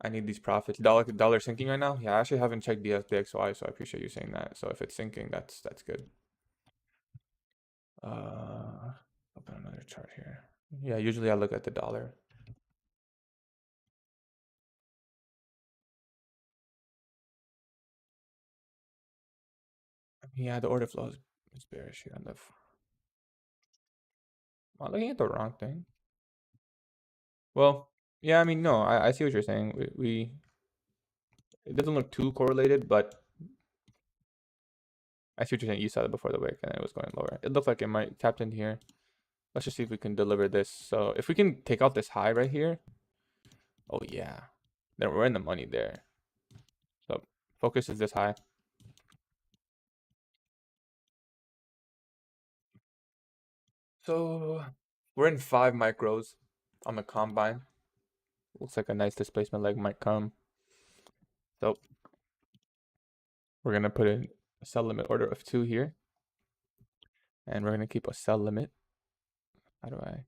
I need these profits. Dollar sinking right now. Yeah, I actually haven't checked DXY, so I appreciate you saying that. So if it's sinking, that's good. Open another chart here. Yeah, usually I look at the dollar. Yeah, the order flow is bearish here on the. I'm looking at the wrong thing. Well, yeah, I mean, no, I see what you're saying. We it doesn't look too correlated, but I see what you're saying. You saw it before the wick and it was going lower. It looks like it might tapped in here. Let's just see if we can deliver this. So if we can take out this high right here. Oh yeah. Then we're in the money there. So focus is this high. So we're in 5 micros on the combine. Looks like a nice displacement leg might come. So we're gonna put in a sell limit order of 2 here. And we're gonna keep a sell limit. How do I?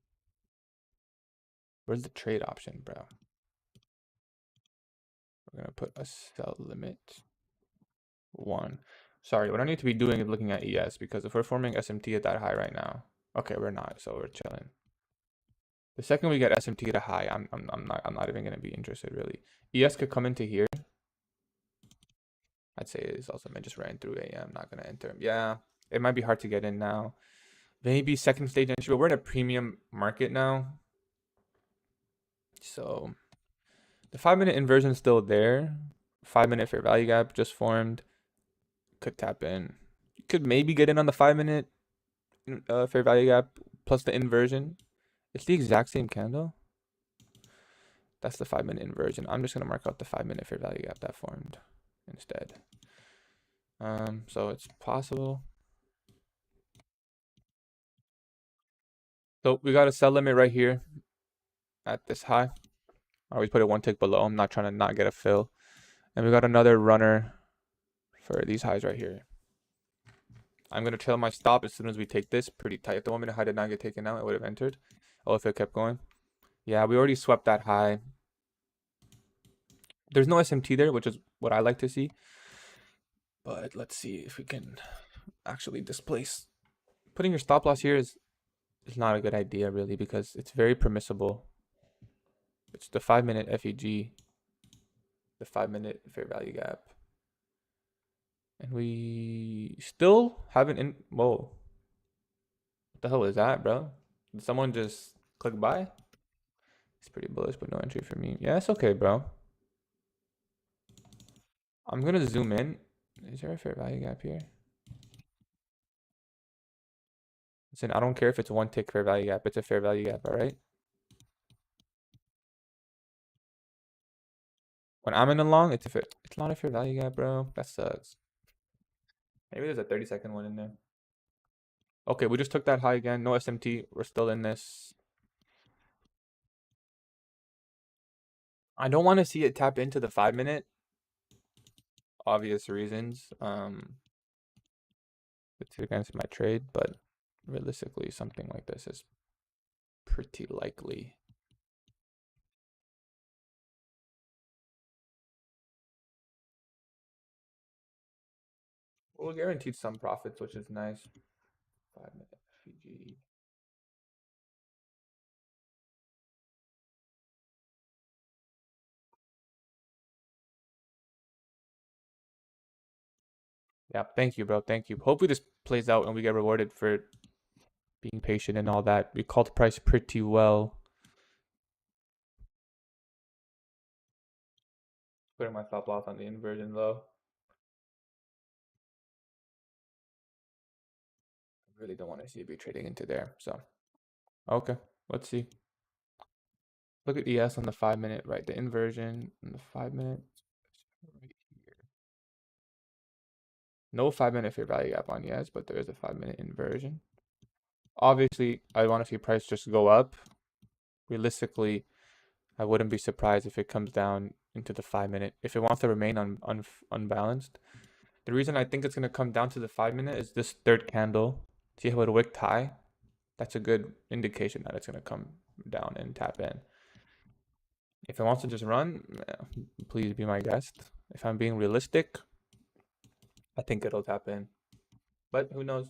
Where's the trade option, bro? We're gonna put a sell limit 1. Sorry, what I need to be doing is looking at ES because if we're forming SMT at that high right now, okay, we're not, so we're chilling. The second we get SMT at a high, I'm not even gonna be interested really. ES could come into here. I'd say it's also just ran through AM, not gonna enter. Yeah, it might be hard to get in now. Maybe second stage entry, but we're in a premium market now. So the 5-minute inversion is still there. 5-minute fair value gap just formed. Could tap in. You could maybe get in on the 5-minute fair value gap plus the inversion. It's the exact same candle. That's the 5-minute inversion. I'm just gonna mark out the 5-minute fair value gap that formed instead. So it's possible. So we got a sell limit right here at this high. I always put it 1 tick below. I'm not trying to not get a fill. And we got another runner for these highs right here. I'm gonna trail my stop as soon as we take this pretty tight. If the 1-minute high did not get taken out, it would have entered. Oh, if it kept going. Yeah, we already swept that high. There's no SMT there, which is what I like to see. But let's see if we can actually displace. Putting your stop loss here is not a good idea really because it's very permissible. It's the 5-minute FEG, the 5-minute fair value gap. And we still haven't whoa. What the hell is that, bro? Did someone just click buy? It's pretty bullish, but no entry for me. Yeah, it's okay, bro. I'm gonna zoom in. Is there a fair value gap here? Listen, I don't care if it's 1 tick fair value gap. It's a fair value gap, all right? When I'm in the long, it's not a fair value gap, bro. That sucks. Maybe there's a 30-second one in there. Okay, we just took that high again. No SMT. We're still in this. I don't want to see it tap into the 5-minute. Obvious reasons. It's against my trade, but realistically, something like this is pretty likely. We'll guarantee some profits, which is nice. 5-minute FEG. Yeah, thank you, bro. Thank you. Hopefully this plays out and we get rewarded for being patient and all that. We called the price pretty well. Putting my stop loss on the inversion low. I really don't want to see it be trading into there. So, okay, let's see. Look at ES on the 5 minute, right? The inversion on the 5 minute. Right here. No 5 minute fair value gap on ES, but there is a 5 minute inversion. Obviously, I want to see price just go up. Realistically, I wouldn't be surprised if it comes down into the 5 minute. If it wants to remain unbalanced. The reason I think it's going to come down to the 5 minute is this third candle. See how it wicked high? That's a good indication that it's going to come down and tap in. If it wants to just run, please be my guest. If I'm being realistic, I think it'll tap in. But who knows?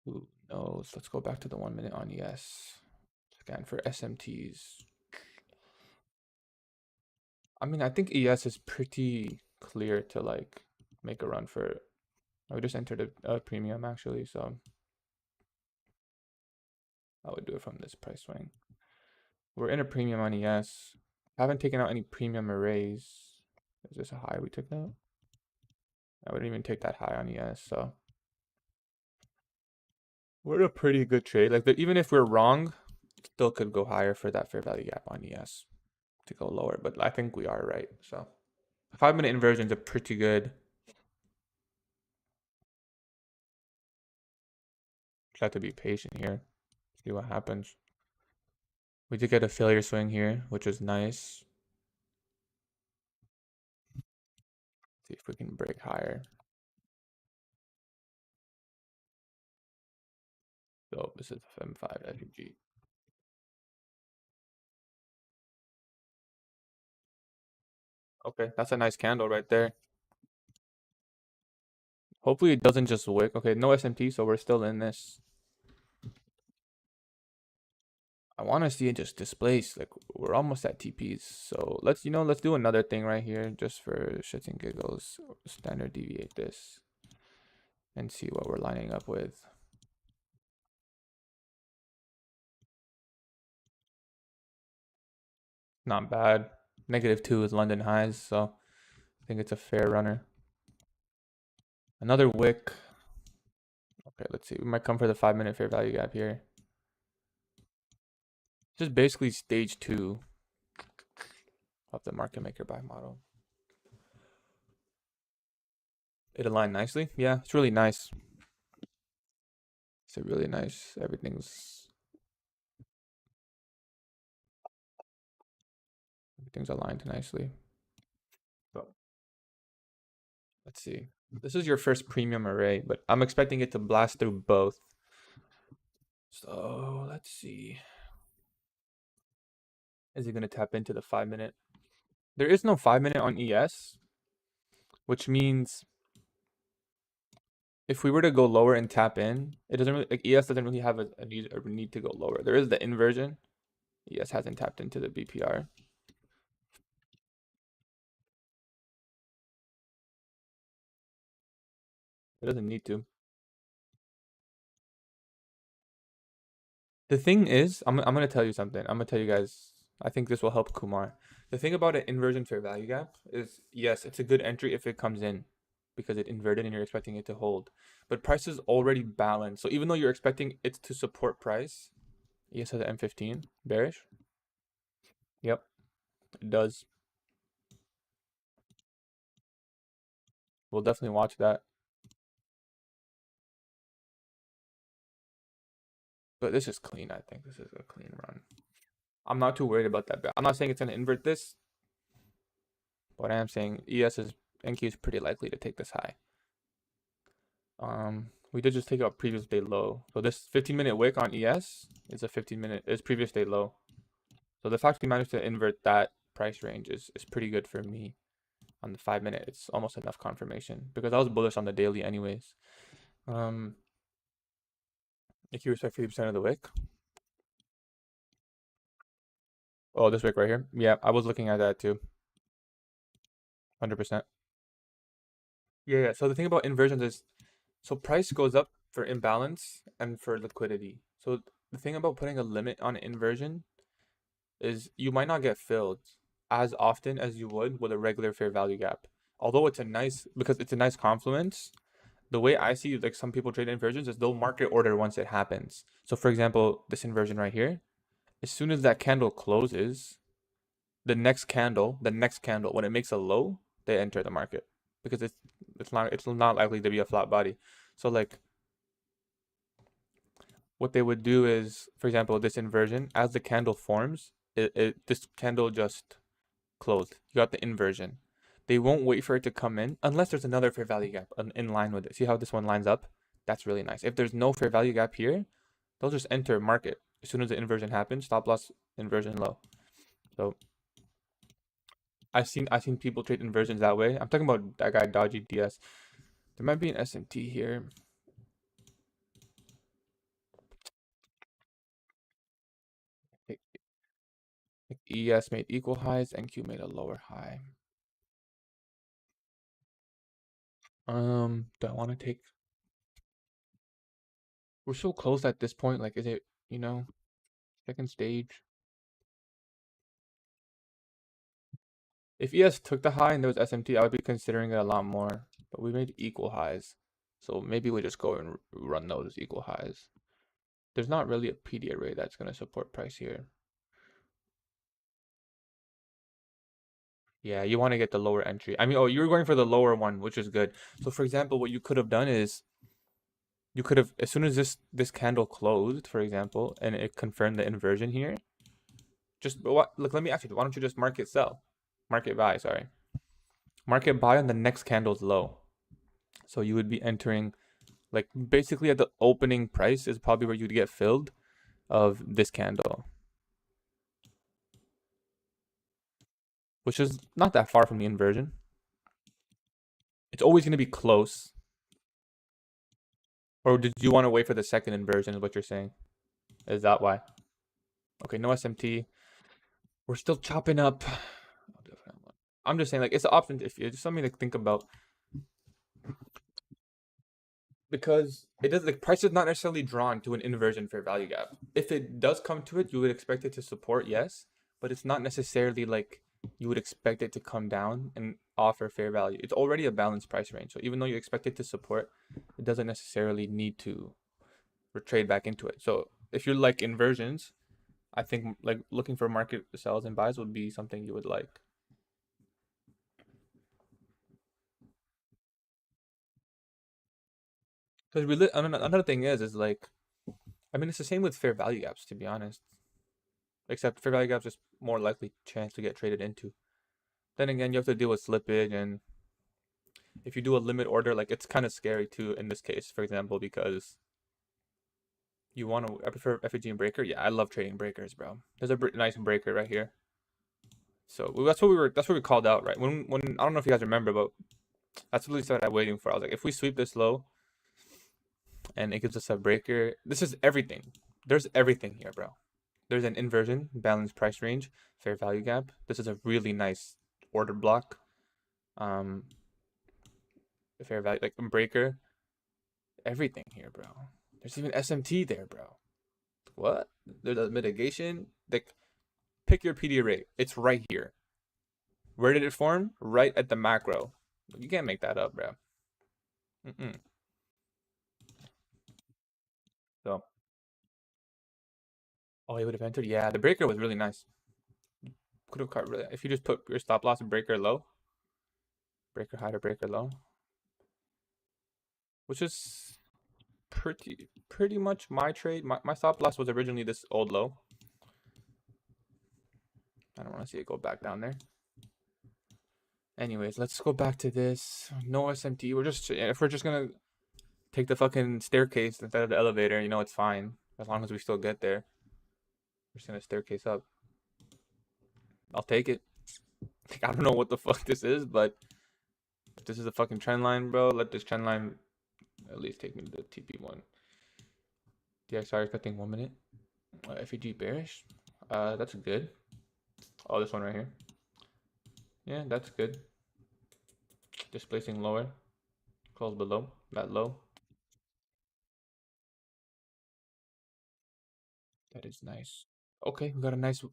Who knows? Let's go back to the 1 minute on ES. Scan for SMTs. I mean, I think ES is pretty clear to like make a run for it. I would just entered a premium actually, so I would do it from this price swing. We're in a premium on ES. Haven't taken out any premium arrays. Is this a high we took out? I wouldn't even take that high on ES, so we're in a pretty good trade. Like, even if we're wrong, still could go higher for that fair value gap on ES to go lower, but I think we are right. So 5 minute inversions are pretty good. Just have to be patient here. See what happens. We did get a failure swing here, which was nice. See if we can break higher. So this is M5 FUG. Okay, that's a nice candle right there. Hopefully it doesn't just wick. Okay, no SMT, so we're still in this. I want to see it just displace. Like, we're almost at TPs. So let's do another thing right here just for shits and giggles. Standard deviate this and see what we're lining up with. Not bad. -2 is London highs, so I think it's a fair runner. Another wick. Okay, let's see. We might come for the 5 minute fair value gap here. Just basically stage 2 of the market maker buy model. It aligned nicely. Yeah, it's really nice. It's really nice. Everything's aligned nicely. So let's see. This is your first premium array, but I'm expecting it to blast through both. So let's see. Is it going to tap into the 5 minute? There is no 5 minute on ES, which means if we were to go lower and tap in, it doesn't really, like, ES doesn't really have a need to go lower. There is the inversion. ES hasn't tapped into the BPR. It doesn't need to. The thing is, I'm going to tell you something. I'm going to tell you guys, I think this will help Kumar. The thing about an inversion fair value gap is, yes, it's a good entry if it comes in because it inverted and you're expecting it to hold. But price is already balanced. So even though you're expecting it to support price, ES has an M15, bearish. Yep, it does. We'll definitely watch that. But this is clean, I think. This is a clean run. I'm not too worried about that. I'm not saying it's going to invert this. But I am saying NQ is pretty likely to take this high. We did just take out previous day low. So this 15-minute wick on ES is a 15-minute is previous day low. So the fact we managed to invert that price range is pretty good for me. On the 5 minute, it's almost enough confirmation because I was bullish on the daily anyways. If you respect 50% of the wick. Oh, this wick right here. Yeah, I was looking at that too. 100%. Yeah. So the thing about inversions is, so price goes up for imbalance and for liquidity. So the thing about putting a limit on inversion is you might not get filled as often as you would with a regular fair value gap. Although it's a nice, because it's a nice confluence, the way I see like some people trade inversions is they'll market order once it happens. So for example, this inversion right here, as soon as that candle closes, the next candle, when it makes a low, they enter the market because it's not likely to be a flat body. So like what they would do is, for example, this inversion, as the candle forms, this candle just closed. You got the inversion. They won't wait for it to come in unless there's another fair value gap in line with it. See how this one lines up? That's really nice. If there's no fair value gap here, they'll just enter market as soon as the inversion happens. Stop loss inversion low. So I've seen people trade inversions that way. I'm talking about that guy Dodgy DS. There might be an SMT here. Like ES made equal highs, NQ made a lower high. Do I want to take? We're so close at this point. Like, is it, second stage? If ES took the high and there was SMT, I would be considering it a lot more. But we made equal highs. So maybe we just go and run those equal highs. There's not really a PD array that's going to support price here. Yeah, you want to get the lower entry. I mean, oh, you're going for the lower one, which is good. So for example, what you could have done is you could have, as soon as this candle closed, for example, and it confirmed the inversion here, just what? Look, let me ask you, why don't you just market sell, market buy? Sorry, market buy on the next candle's low. So you would be entering like basically at the opening price is probably where you'd get filled of this candle, which is not that far from the inversion. It's always going to be close. Or did you want to wait for the second inversion? Is what you're saying? Is that why? Okay, no SMT. We're still chopping up. I'm just saying, like, it's an option if it's just something to think about because it does like price is not necessarily drawn to an inversion fair value gap. If it does come to it, you would expect it to support, yes, but it's not necessarily like you would expect it to come down and offer fair value. It's already a balanced price range. So even though you expect it to support, it doesn't necessarily need to trade back into it. So if you're like inversions, I think like looking for market sells and buys would be something you would like. Because another thing is like, I mean, it's the same with fair value gaps, to be honest. Except fair value gaps is more likely chance to get traded into. Then again, you have to deal with slippage, and if you do a limit order, like it's kind of scary too in this case, for example, because you want to. I prefer FEG and breaker. Yeah, I love trading breakers, bro. There's a nice breaker right here. So that's what we called out, right? When I don't know if you guys remember, but that's what we started waiting for. I was like, if we sweep this low and it gives us a breaker, this is everything. There's everything here, bro. There's an inversion, balanced price range, fair value gap. This is a really nice order block. Um, fair value like breaker, everything here, bro. There's even SMT there, bro. What? There's a mitigation. Like, pick your PD rate. It's right here. Where did it form? Right at the macro. You can't make that up, bro. Mm-mm. So, oh, he would have entered. Yeah, the breaker was really nice. Could have caught really. If you just put your stop loss and breaker low, breaker high to breaker low, which is pretty much my trade. My stop loss was originally this old low. I don't want to see it go back down there. Anyways, let's go back to this. No SMT. If we're just gonna take the fucking staircase instead of the elevator, it's fine as long as we still get there. We're just gonna staircase up. I'll take it. Like, I don't know what the fuck this is, but if this is a fucking trend line, bro, let this trend line at least take me to the TP1. DXR expecting 1 minute. FEG bearish. That's good. Oh, this one right here. Yeah, that's good. Displacing lower. Close below that low. That is nice. Okay, we got a nice.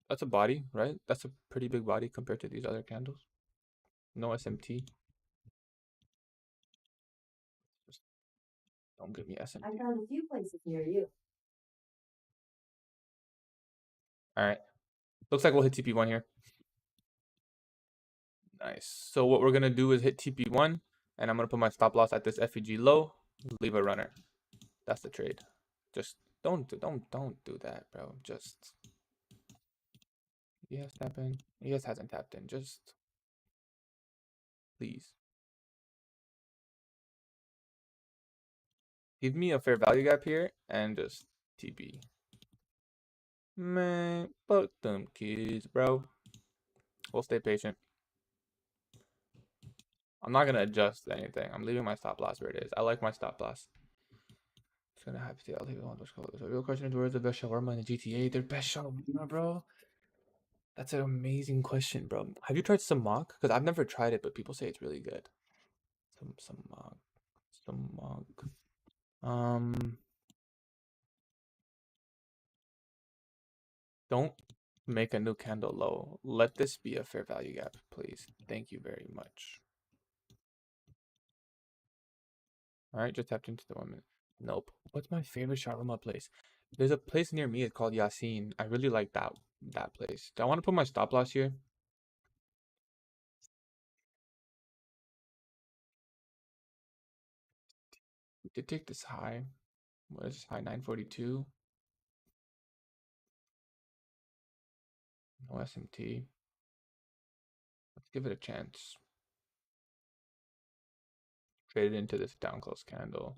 That's a body, right? That's a pretty big body compared to these other candles. No SMT. Just don't give me SMT. I found a few places near you. All right. Looks like we'll hit TP1 here. Nice. So what we're gonna do is hit TP1, and I'm gonna put my stop loss at this FEG low. Leave a runner. That's the trade. Just don't do that, bro. Just he has tapped in. He just hasn't tapped in. Just please give me a fair value gap here and just TP. Man, fuck them kids, bro. We'll stay patient. I'm not gonna adjust anything. I'm leaving my stop loss where it is. I like my stop loss. It's gonna have to. I'll leave it on. The real question is, where's the best shawarma in the GTA? Their best shawarma, bro. That's an amazing question, bro. Have you tried samag? Because I've never tried it, but people say it's really good. Samag. Samag. Don't make a new candle low. Let this be a fair value gap, please. Thank you very much. All right, just tapped into the 1 minute. Nope. What's my favorite shawarma place? There's a place near me. It's called Yasin. I really like that place. Do I want to put my stop loss here? We did take this high. What is this high? 942. No SMT. Let's give it a chance. Trade it into this down close candle.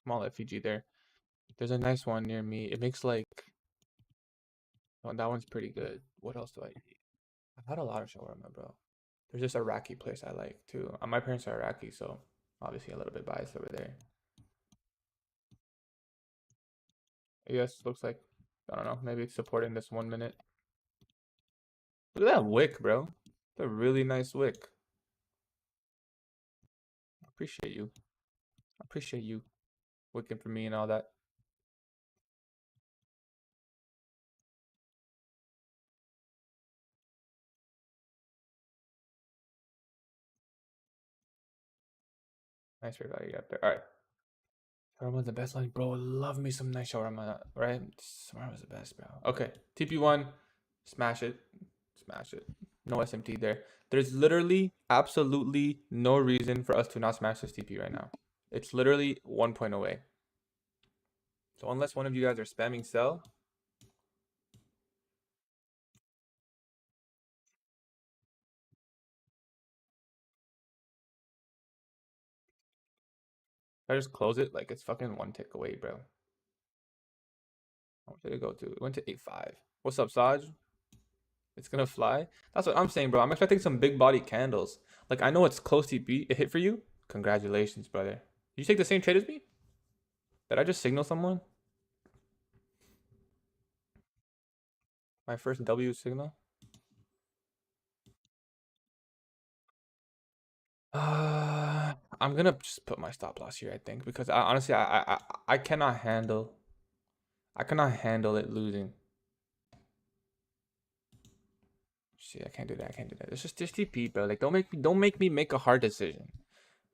Small FEG there. There's a nice one near me. It makes like, oh, that one's pretty good. What else do I eat? I've had a lot of shawarma, bro. There's this Iraqi place I like too. My parents are Iraqi, so obviously a little bit biased over there. Yes, looks like, I don't know, maybe it's supporting this 1 minute. Look at that wick, bro. It's a really nice wick. Appreciate you. Appreciate you wicking for me and all that. Nice fair value got there. All right. Shawarma's the best line, bro. Love me some nice shawarma, right? Shawarma's the best, bro. Okay, TP1, smash it, smash it. No SMT there. There's literally absolutely no reason for us to not smash this TP right now. It's literally 1 point away. So unless one of you guys are spamming sell, I just close it like it's fucking 1 tick away, bro. What did it go to? It went to 8.5. What's up, Saj? It's gonna fly? That's what I'm saying, bro. I'm expecting some big body candles. Like, I know it's close TP. It hit for you. Congratulations, brother. Did you take the same trade as me? Did I just signal someone? My first W signal? I'm gonna just put my stop loss here, I think, because honestly, I cannot handle. I cannot handle it losing. See, I can't do that. I can't do that. It's just TP, bro. Like, don't make me make a hard decision.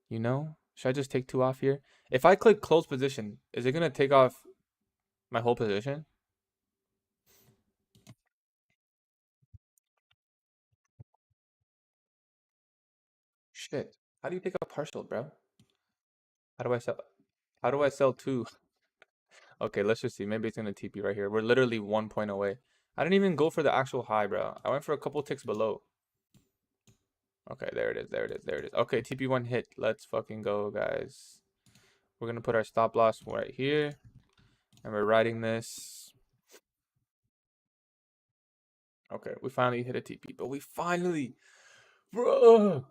You know? Should I just take 2 off here? If I click close position, is it gonna take off my whole position? Shit. How do you take off partial, bro? How do I sell? How do I sell 2? Okay, let's just see. Maybe it's gonna TP right here. We're literally 1 point away. I didn't even go for the actual high, bro. I went for a couple ticks below. Okay, there it is. There it is. There it is. Okay, TP1 hit. Let's fucking go, guys. We're gonna put our stop loss right here, and we're riding this. Okay, we finally hit a TP, but we finally, bro.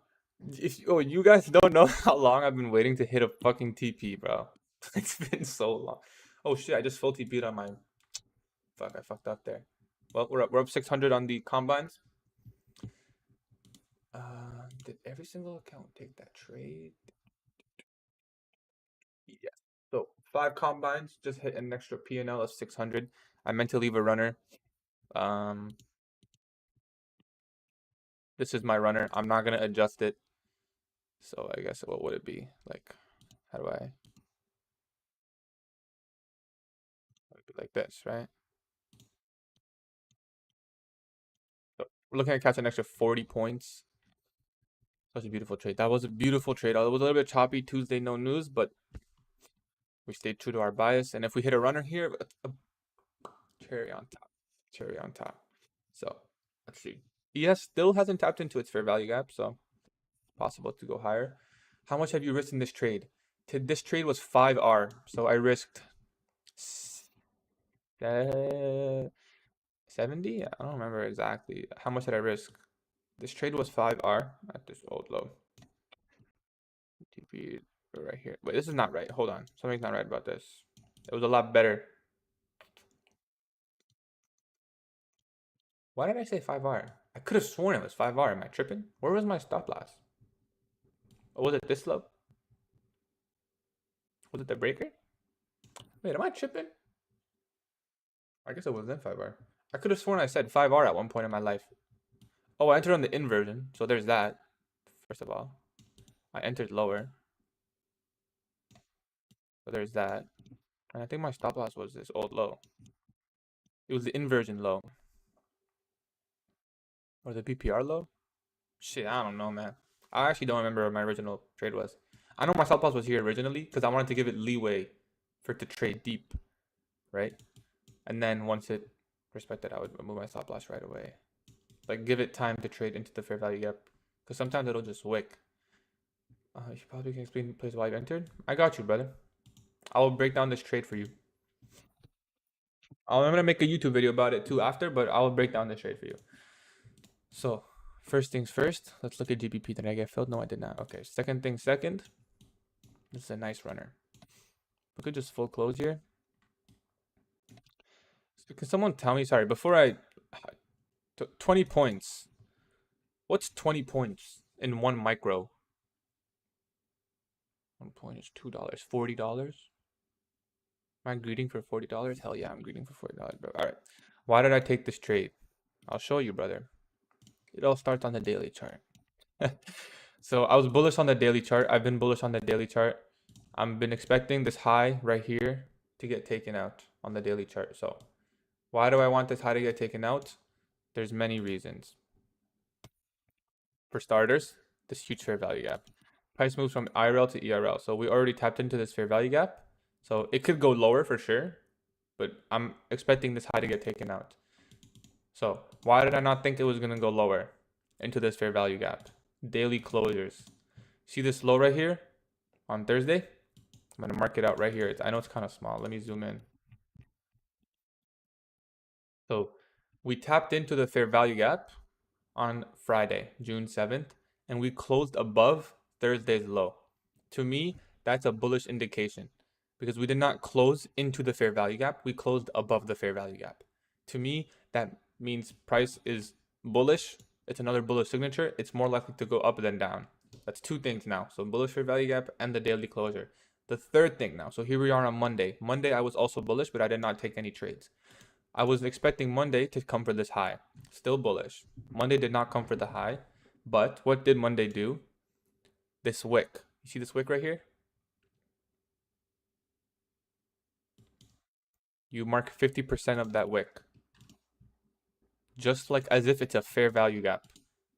Oh, you guys don't know how long I've been waiting to hit a fucking TP, bro. It's been so long. Oh shit, I just full TP'd on my. Fuck, I fucked up there. Well, we're up 600 on the combines. Did every single account take that trade? Yes. So 5 combines just hit an extra P&L of 600. I meant to leave a runner. This is my runner. I'm not gonna adjust it. So I guess what would it be? Like, how do I? It'd be like this, right? So we're looking at catch an extra 40 points. Such a beautiful trade. That was a beautiful trade. It was a little bit choppy. Tuesday, no news, but we stayed true to our bias. And if we hit a runner here, a cherry on top. Cherry on top. So let's see. ES still hasn't tapped into its fair value gap, so possible to go higher. How much have you risked in this trade? This trade was 5R, so I risked 70? I don't remember exactly. How much did I risk? This trade was 5R at this old low. TP right here. Wait, this is not right. Hold on. Something's not right about this. It was a lot better. Why did I say 5R? I could have sworn it was 5R. Am I tripping? Where was my stop loss? Oh, was it this low? Was it the breaker? Wait, am I tripping? I guess it wasn't 5R. I could have sworn I said 5R at one point in my life. Oh, I entered on the inversion, so there's that. First of all, I entered lower. So there's that. And I think my stop loss was this old low. It was the inversion low. Or the PPR low? Shit, I don't know, man. I actually don't remember what my original trade was. I know my stop loss was here originally because I wanted to give it leeway for it to trade deep, right? And then once it respected, I would move my stop loss right away. Like, give it time to trade into the fair value gap. Because sometimes it'll just wick. You probably can explain the place why you entered. I got you, brother. I will break down this trade for you. I'm gonna make a YouTube video about it too after, but I will break down this trade for you. So, first things first, let's look at GBP. Did I get filled? No, I did not. Okay, second thing second. This is a nice runner. We could just full close here. So can someone tell me, sorry, before I, 20 points. What's 20 points in one micro? 1 point is $2, $40. Am I greeting for $40? Hell yeah, I'm greeting for $40, bro. All right. Why did I take this trade? I'll show you, brother. It all starts on the daily chart. So I was bullish on the daily chart. I've been bullish on the daily chart. I've been expecting this high right here to get taken out on the daily chart. So why do I want this high to get taken out? There's many reasons. For starters, this huge fair value gap. Price moves from IRL to ERL. So we already tapped into this fair value gap. So it could go lower for sure, but I'm expecting this high to get taken out. So why did I not think it was going to go lower into this fair value gap? Daily closures. See this low right here on Thursday? I'm going to mark it out right here. I know it's kind of small. Let me zoom in. So we tapped into the fair value gap on Friday, June 7th, and we closed above Thursday's low. To me, that's a bullish indication because we did not close into the fair value gap. We closed above the fair value gap. To me, that means price is bullish. It's another bullish signature. It's more likely to go up than down. That's two things now. So bullish fair value gap and the daily closure. The third thing now. So here we are on Monday. Monday I was also bullish, but I did not take any trades. I was expecting Monday to come for this high. Still bullish. Monday did not come for the high. But what did Monday do? This wick. You see this wick right here? You mark 50% of that wick. Just like as if it's a fair value gap.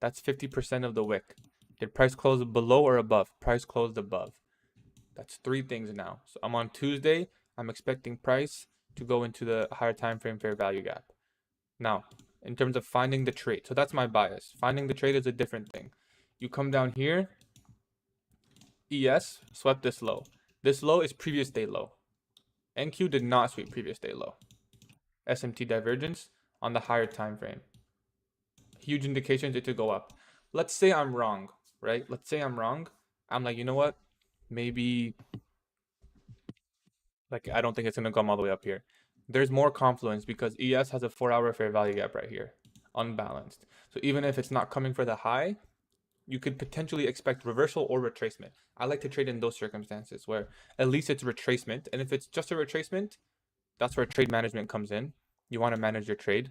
That's 50% of the wick. Did price close below or above? Price closed above. That's three things now. So I'm on Tuesday. I'm expecting price to go into the higher time frame fair value gap. Now, in terms of finding the trade, so that's my bias. Finding the trade is a different thing. You come down here, ES swept this low. This low is previous day low. NQ did not sweep previous day low. SMT divergence on the higher time frame. Huge indications it to go up. Let's say I'm wrong, right? Let's say I'm wrong. I'm like, you know what? Maybe, like, I don't think it's going to come all the way up here. There's more confluence because ES has a 4-hour fair value gap right here, unbalanced. So even if it's not coming for the high, you could potentially expect reversal or retracement. I like to trade in those circumstances where at least it's retracement. And if it's just a retracement, that's where trade management comes in. You want to manage your trade.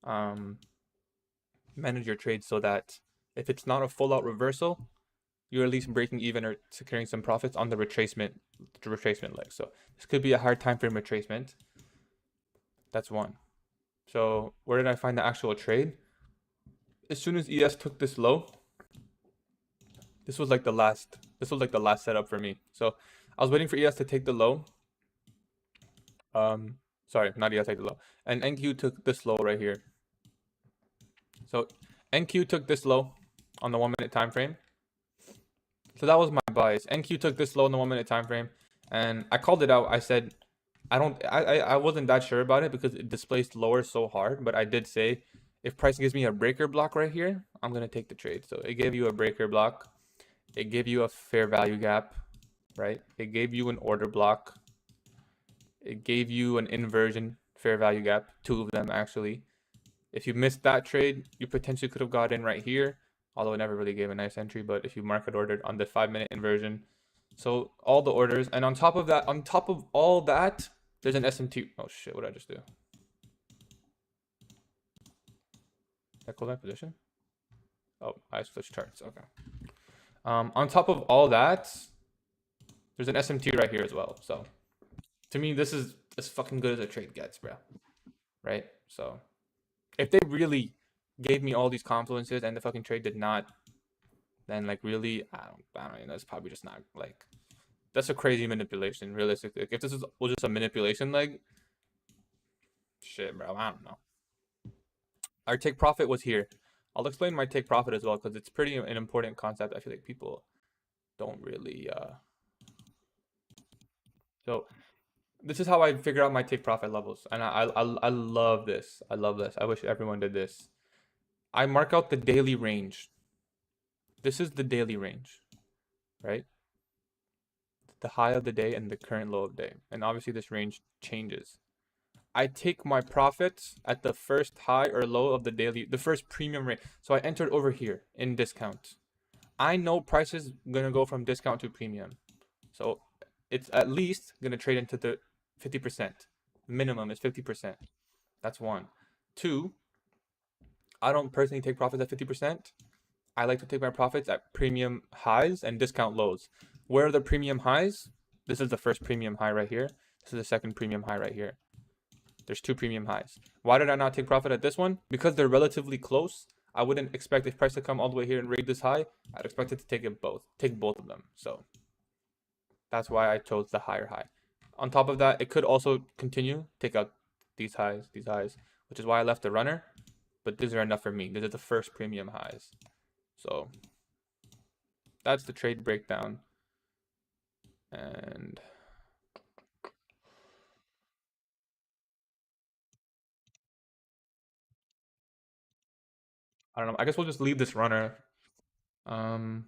Um, manage your trade so that if it's not a full out reversal, you're at least breaking even or securing some profits on the retracement leg. So this could be a hard time frame retracement. That's one. So where did I find the actual trade? As soon as ES took this low, this was like the last setup for me. So I was waiting for ES to take the low. Sorry, not ES take the low. And NQ took this low right here. So NQ took this low on the 1 minute time frame. So that was my bias. NQ took this low in the 1 minute time frame, and I called it out. I said I wasn't that sure about it because it displaced lower so hard, but I did say if price gives me a breaker block right here, I'm gonna take the trade. So it gave you a breaker block, it gave you a fair value gap, right? It gave you an order block, it gave you an inversion fair value gap, two of them actually. If you missed that trade, you potentially could have got in right here, although it never really gave a nice entry. But if you market ordered on the 5 minute inversion, so all the orders, and on top of that, on top of all that, there's an SMT. Oh shit, what did I just do? Did I close my position? Oh, I switched charts. Okay. On top of all that, there's an SMT right here as well. So to me, this is as fucking good as a trade gets, bro. Right? So if they really gave me all these confluences and the fucking trade did not, then like really, I don't know. That's probably just not like, that's a crazy manipulation. Realistically, if this was just a manipulation, like, shit, bro. I don't know. Our take profit was here. I'll explain my take profit as well because it's pretty an important concept. I feel like people don't really. So this is how I figure out my take profit levels, and I love this. I love this. I wish everyone did this. I mark out the daily range. This is the daily range, right? The high of the day and the current low of the day, and obviously this range changes. I take my profits at the first high or low of the daily, the first premium rate. So I entered over here in discount. I know price is gonna go from discount to premium. So it's at least gonna trade into the 50%. Minimum is 50%. That's one. Two, I don't personally take profits at 50%. I like to take my profits at premium highs and discount lows. Where are the premium highs? This is the first premium high right here. This is the second premium high right here. There's two premium highs. Why did I not take profit at this one? Because they're relatively close. I wouldn't expect this price to come all the way here and raid this high. I'd expect it to take both of them. So that's why I chose the higher high. On top of that, it could also continue, take out these highs, which is why I left the runner. But these are enough for me. These are the first premium highs. So that's the trade breakdown. And I don't know. I guess we'll just leave this runner. Um,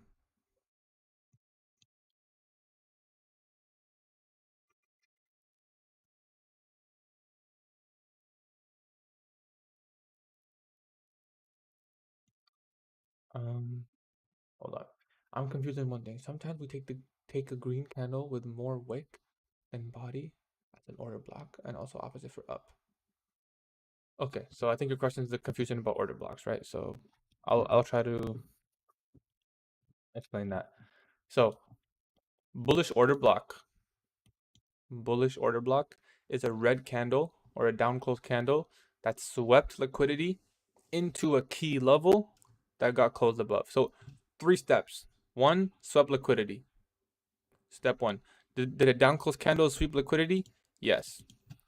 Hold on. I'm confused in one thing. Sometimes we take a green candle with more wick and body as an order block, and also opposite for up. Okay, so I think your question is the confusion about order blocks, right? So I'll try to explain that. So bullish order block is a red candle or a down close candle that swept liquidity into a key level that got closed above. So 3 steps. 1, swept liquidity. Step 1. Did a down close candle sweep liquidity? Yes.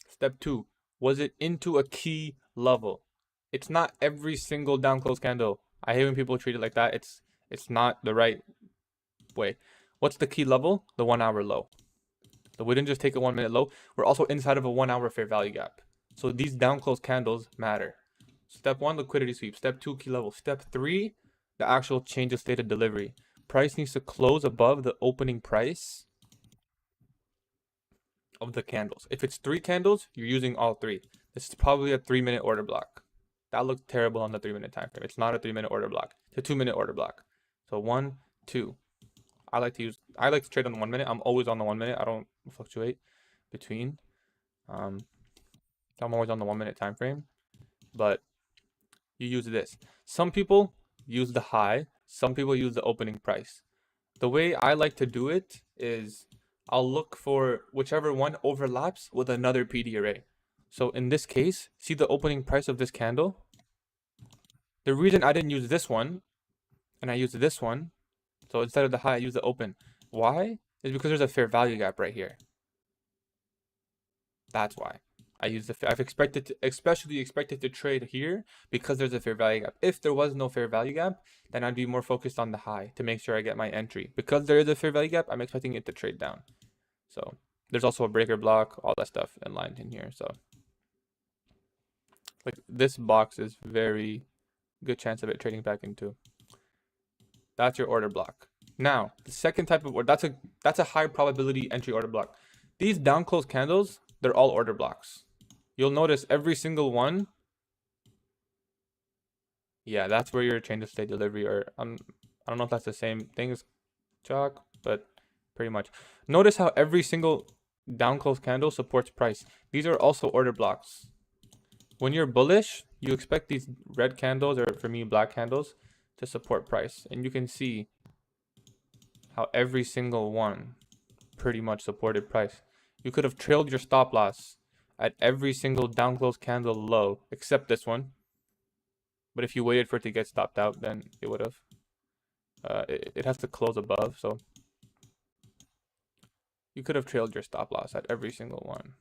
Step 2. Was it into a key level? It's not every single down close candle. I hate when people treat it like that. It's not the right way. What's the key level? The 1 hour low. So we didn't just take a 1 minute low. We're also inside of a 1 hour fair value gap. So these down close candles matter. Step 1, liquidity sweep. Step 2, key level. Step 3, the actual change of state of delivery. Price needs to close above the opening price of the candles. If it's 3 candles, you're using all 3. This is probably a 3-minute order block. That looks terrible on the 3-minute time frame. It's not a 3-minute order block. It's a 2-minute order block. So 1, 2. I like to trade on the 1 minute. I'm always on the 1 minute. I don't fluctuate between. Um, I'm always on the 1 minute time frame. But you use this. Some people use the high. Some people use the opening price. The way I like to do it is I'll look for whichever one overlaps with another PD array. So in this case, see the opening price of this candle? The reason I didn't use this one and I used this one, so instead of the high, I use the open. Why? Is because there's a fair value gap right here. That's why. I've expected to, especially expected to trade here because there's a fair value gap. If there was no fair value gap, then I'd be more focused on the high to make sure I get my entry. Because there is a fair value gap, I'm expecting it to trade down. So there's also a breaker block, all that stuff in line in here. So like this box is very good chance of it trading back into. That's your order block. Now, the second type of order, that's a high probability entry order block. These down close candles, they're all order blocks. You'll notice every single one. Yeah, that's where your change of state delivery, or I don't know if that's the same thing as chalk, but pretty much. Notice how every single down close candle supports price. These are also order blocks. When you're bullish, you expect these red candles, or for me, black candles, to support price. And you can see how every single one pretty much supported price. You could have trailed your stop loss at every single down close candle low, except this one. But if you waited for it to get stopped out, then it would have. It has to close above, so you could have trailed your stop loss at every single one.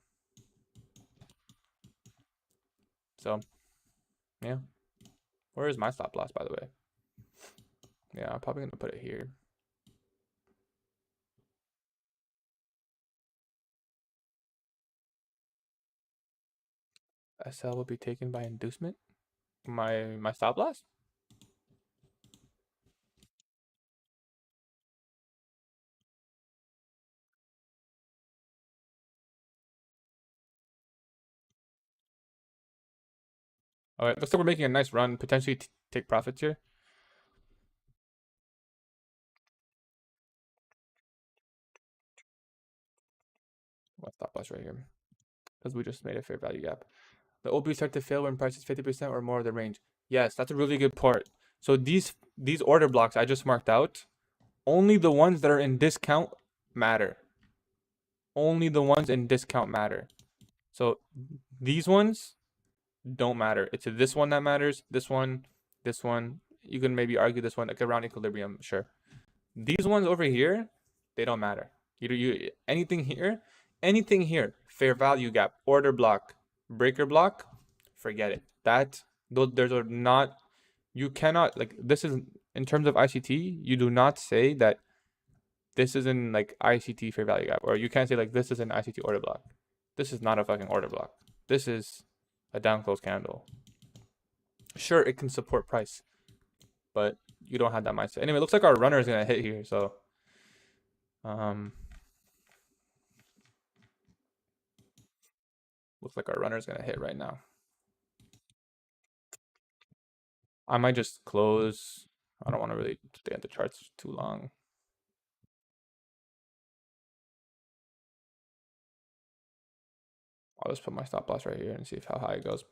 So, yeah. Where is my stop loss, by the way? Yeah, I'm probably going to put it here. SL will be taken by inducement. My stop loss? All right, looks like we're making a nice run. Potentially take profits here. My stop loss right here, because we just made a fair value gap. The OB start to fail when price is 50% or more of the range. Yes, that's a really good part. So these order blocks I just marked out, only the ones that are in discount matter. Only the ones in discount matter. So these ones don't matter. It's this one that matters. This one, this one. You can maybe argue this one like around equilibrium, sure. These ones over here, they don't matter. Anything here, fair value gap, order block, breaker block, forget it. Those are not. You cannot like this is in terms of ICT. You do not say that this is in like ICT fair value gap, or you can't say like this is an ICT order block. This is not a fucking order block. This is a down close candle. Sure, it can support price, but you don't have that mindset. Anyway, it looks like our runner is gonna hit here, so looks like our runner is gonna hit right now. I might just close. I don't want to really stay at the charts too long. I'll just put my stop loss right here and see how high it goes.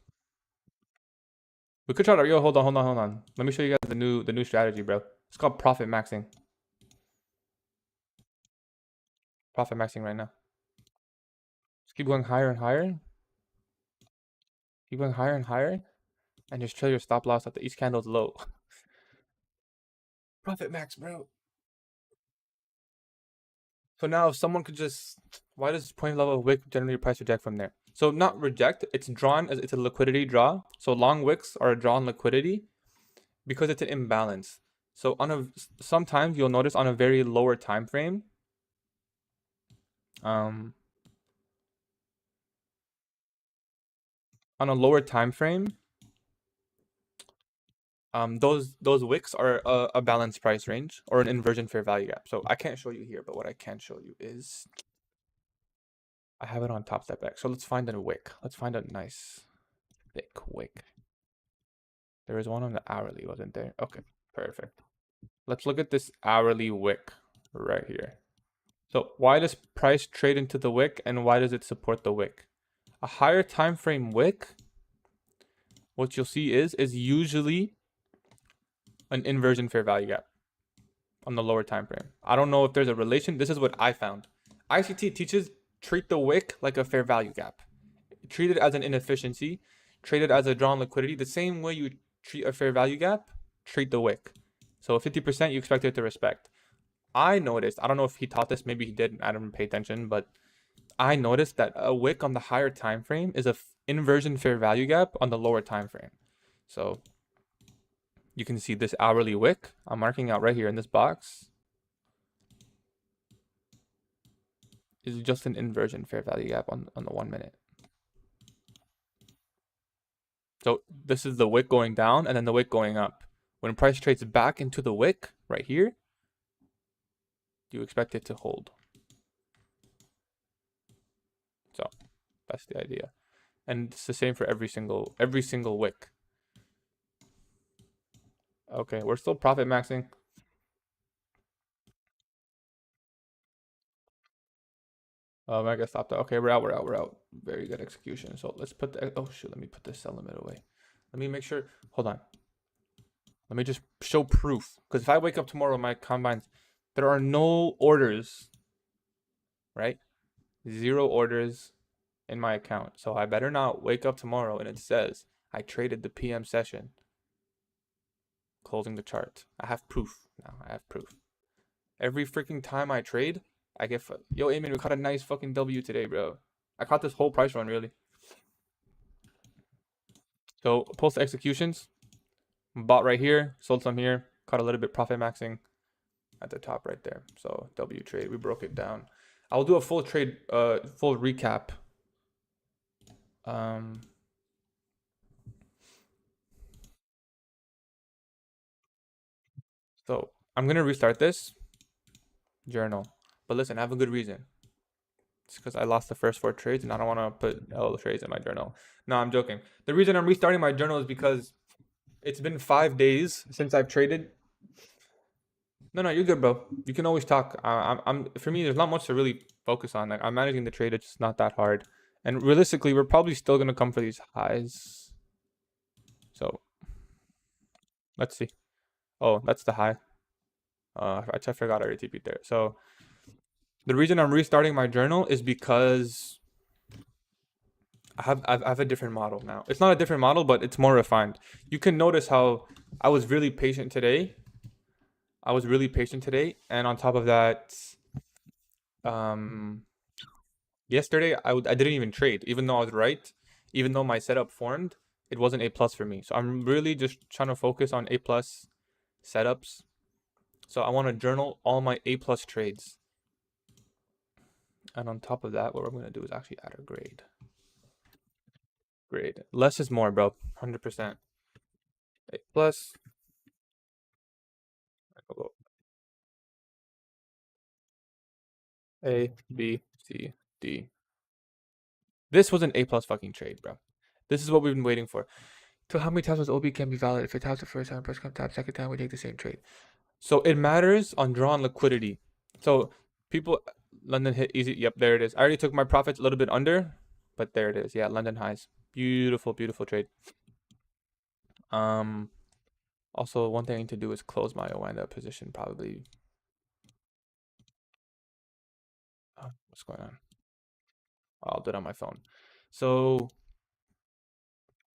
We could try to hold on. Let me show you guys the new strategy, bro. It's called profit maxing. Profit maxing right now. Just keep going higher and higher. Keep going higher and higher, and just trail your stop loss at each candle's low. Profit max, bro. So now if someone could just, why does point level wick generate price reject from there? So not reject, it's drawn as it's a liquidity draw. So long wicks are a drawn liquidity because it's an imbalance. So sometimes you'll notice on a very lower time frame, on a lower time frame, those wicks are a balanced price range or an inversion fair value gap. So I can't show you here, but what I can show you is I have it on top step X. So let's find a wick. Let's find a nice thick wick. There was one on the hourly, wasn't there? Okay, perfect. Let's look at this hourly wick right here. So why does price trade into the wick and why does it support the wick? A higher time frame wick, what you'll see is usually an inversion fair value gap on the lower time frame. I don't know if there's a relation. This is what I found. ICT teaches treat the wick like a fair value gap. Treat it as an inefficiency. Treat it as a drawn liquidity. The same way you treat a fair value gap, treat the wick. So 50% you expect it to respect. I noticed, I don't know if he taught this, maybe he did, I didn't pay attention, but I noticed that a wick on the higher time frame is a inversion fair value gap on the lower time frame. So you can see this hourly wick. I'm marking out right here in this box. Is just an inversion fair value gap on the 1 minute. So this is the wick going down and then the wick going up. When price trades back into the wick right here, you expect it to hold. So that's the idea. And it's the same for every single wick. Okay, we're still profit maxing. I guess stopped. Okay, we're out. Very good execution. So let's put the, oh shoot, let me put the sell limit away. Let me make sure, hold on. Let me just show proof. Because if I wake up tomorrow, my combines, there are no orders, right? 0 orders in my account. So I better not wake up tomorrow and it says I traded the PM session. Closing the chart. I have proof now. I have proof. Every freaking time I trade, I get, yo, Amen, we caught a nice fucking W today, bro. I caught this whole price run, really. So post executions, bought right here, sold some here, caught a little bit profit maxing at the top right there. So W trade, we broke it down. I'll do a full trade, full recap. So I'm gonna restart this journal, but listen, I have a good reason. It's because I lost the first 4 trades and I don't want to put L trades in my journal. No, I'm joking. The reason I'm restarting my journal is because it's been 5 days since I've traded. No, you're good, bro. You can always talk. I'm for me, there's not much to really focus on. Like I'm managing the trade, it's just not that hard. And realistically, we're probably still gonna come for these highs. So let's see. Oh, that's the high. I forgot I already TP'd there. So the reason I'm restarting my journal is because I have a different model now. It's not a different model, but it's more refined. You can notice how I was really patient today. And on top of that, yesterday I didn't even trade, even though I was right. Even though my setup formed, it wasn't A plus for me. So I'm really just trying to focus on A plus setups. So I want to journal all my A plus trades. And on top of that, what we're going to do is actually add a grade. Less is more, bro. 100%. A plus. A, B, C, D. This was an A plus fucking trade, bro. This is what we've been waiting for. So how many times was OB can be valid? If it taps the first time, press come tap, second time we take the same trade. So it matters on drawn liquidity. So people, London hit easy. Yep, there it is. I already took my profits a little bit under, but there it is. Yeah, London highs. Beautiful, beautiful trade. Also, one thing I need to do is close my wind up position probably. Oh, what's going on? I'll do it on my phone. So,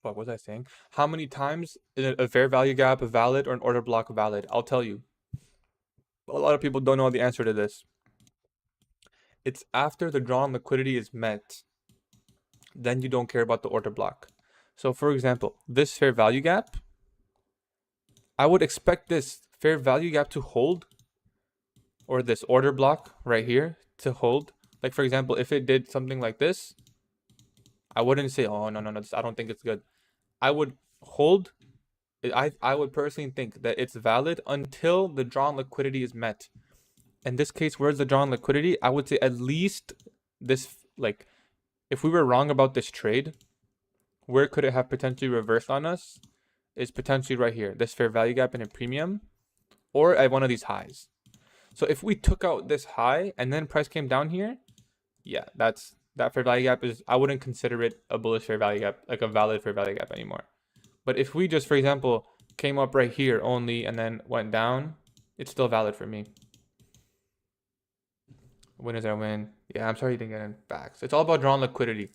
what was I saying? How many times is a fair value gap valid or an order block valid? I'll tell you. A lot of people don't know the answer to this. It's after the drawn liquidity is met, then you don't care about the order block. So for example, this fair value gap, I would expect this fair value gap to hold, or this order block right here to hold. Like for example, if it did something like this, I wouldn't say, oh, no, I don't think it's good. I would hold. I would personally think that it's valid until the drawn liquidity is met. In this case, where's the drawn liquidity? I would say at least this, like, if we were wrong about this trade, where could it have potentially reversed on us is potentially right here. This fair value gap in a premium or at one of these highs. So if we took out this high and then price came down here, yeah, that fair value gap is, I wouldn't consider it a bullish fair value gap, like a valid fair value gap anymore. But if we just, for example, came up right here only and then went down, it's still valid for me. Win is our win. Yeah, I'm sorry you didn't get in backs. It's all about drawn liquidity.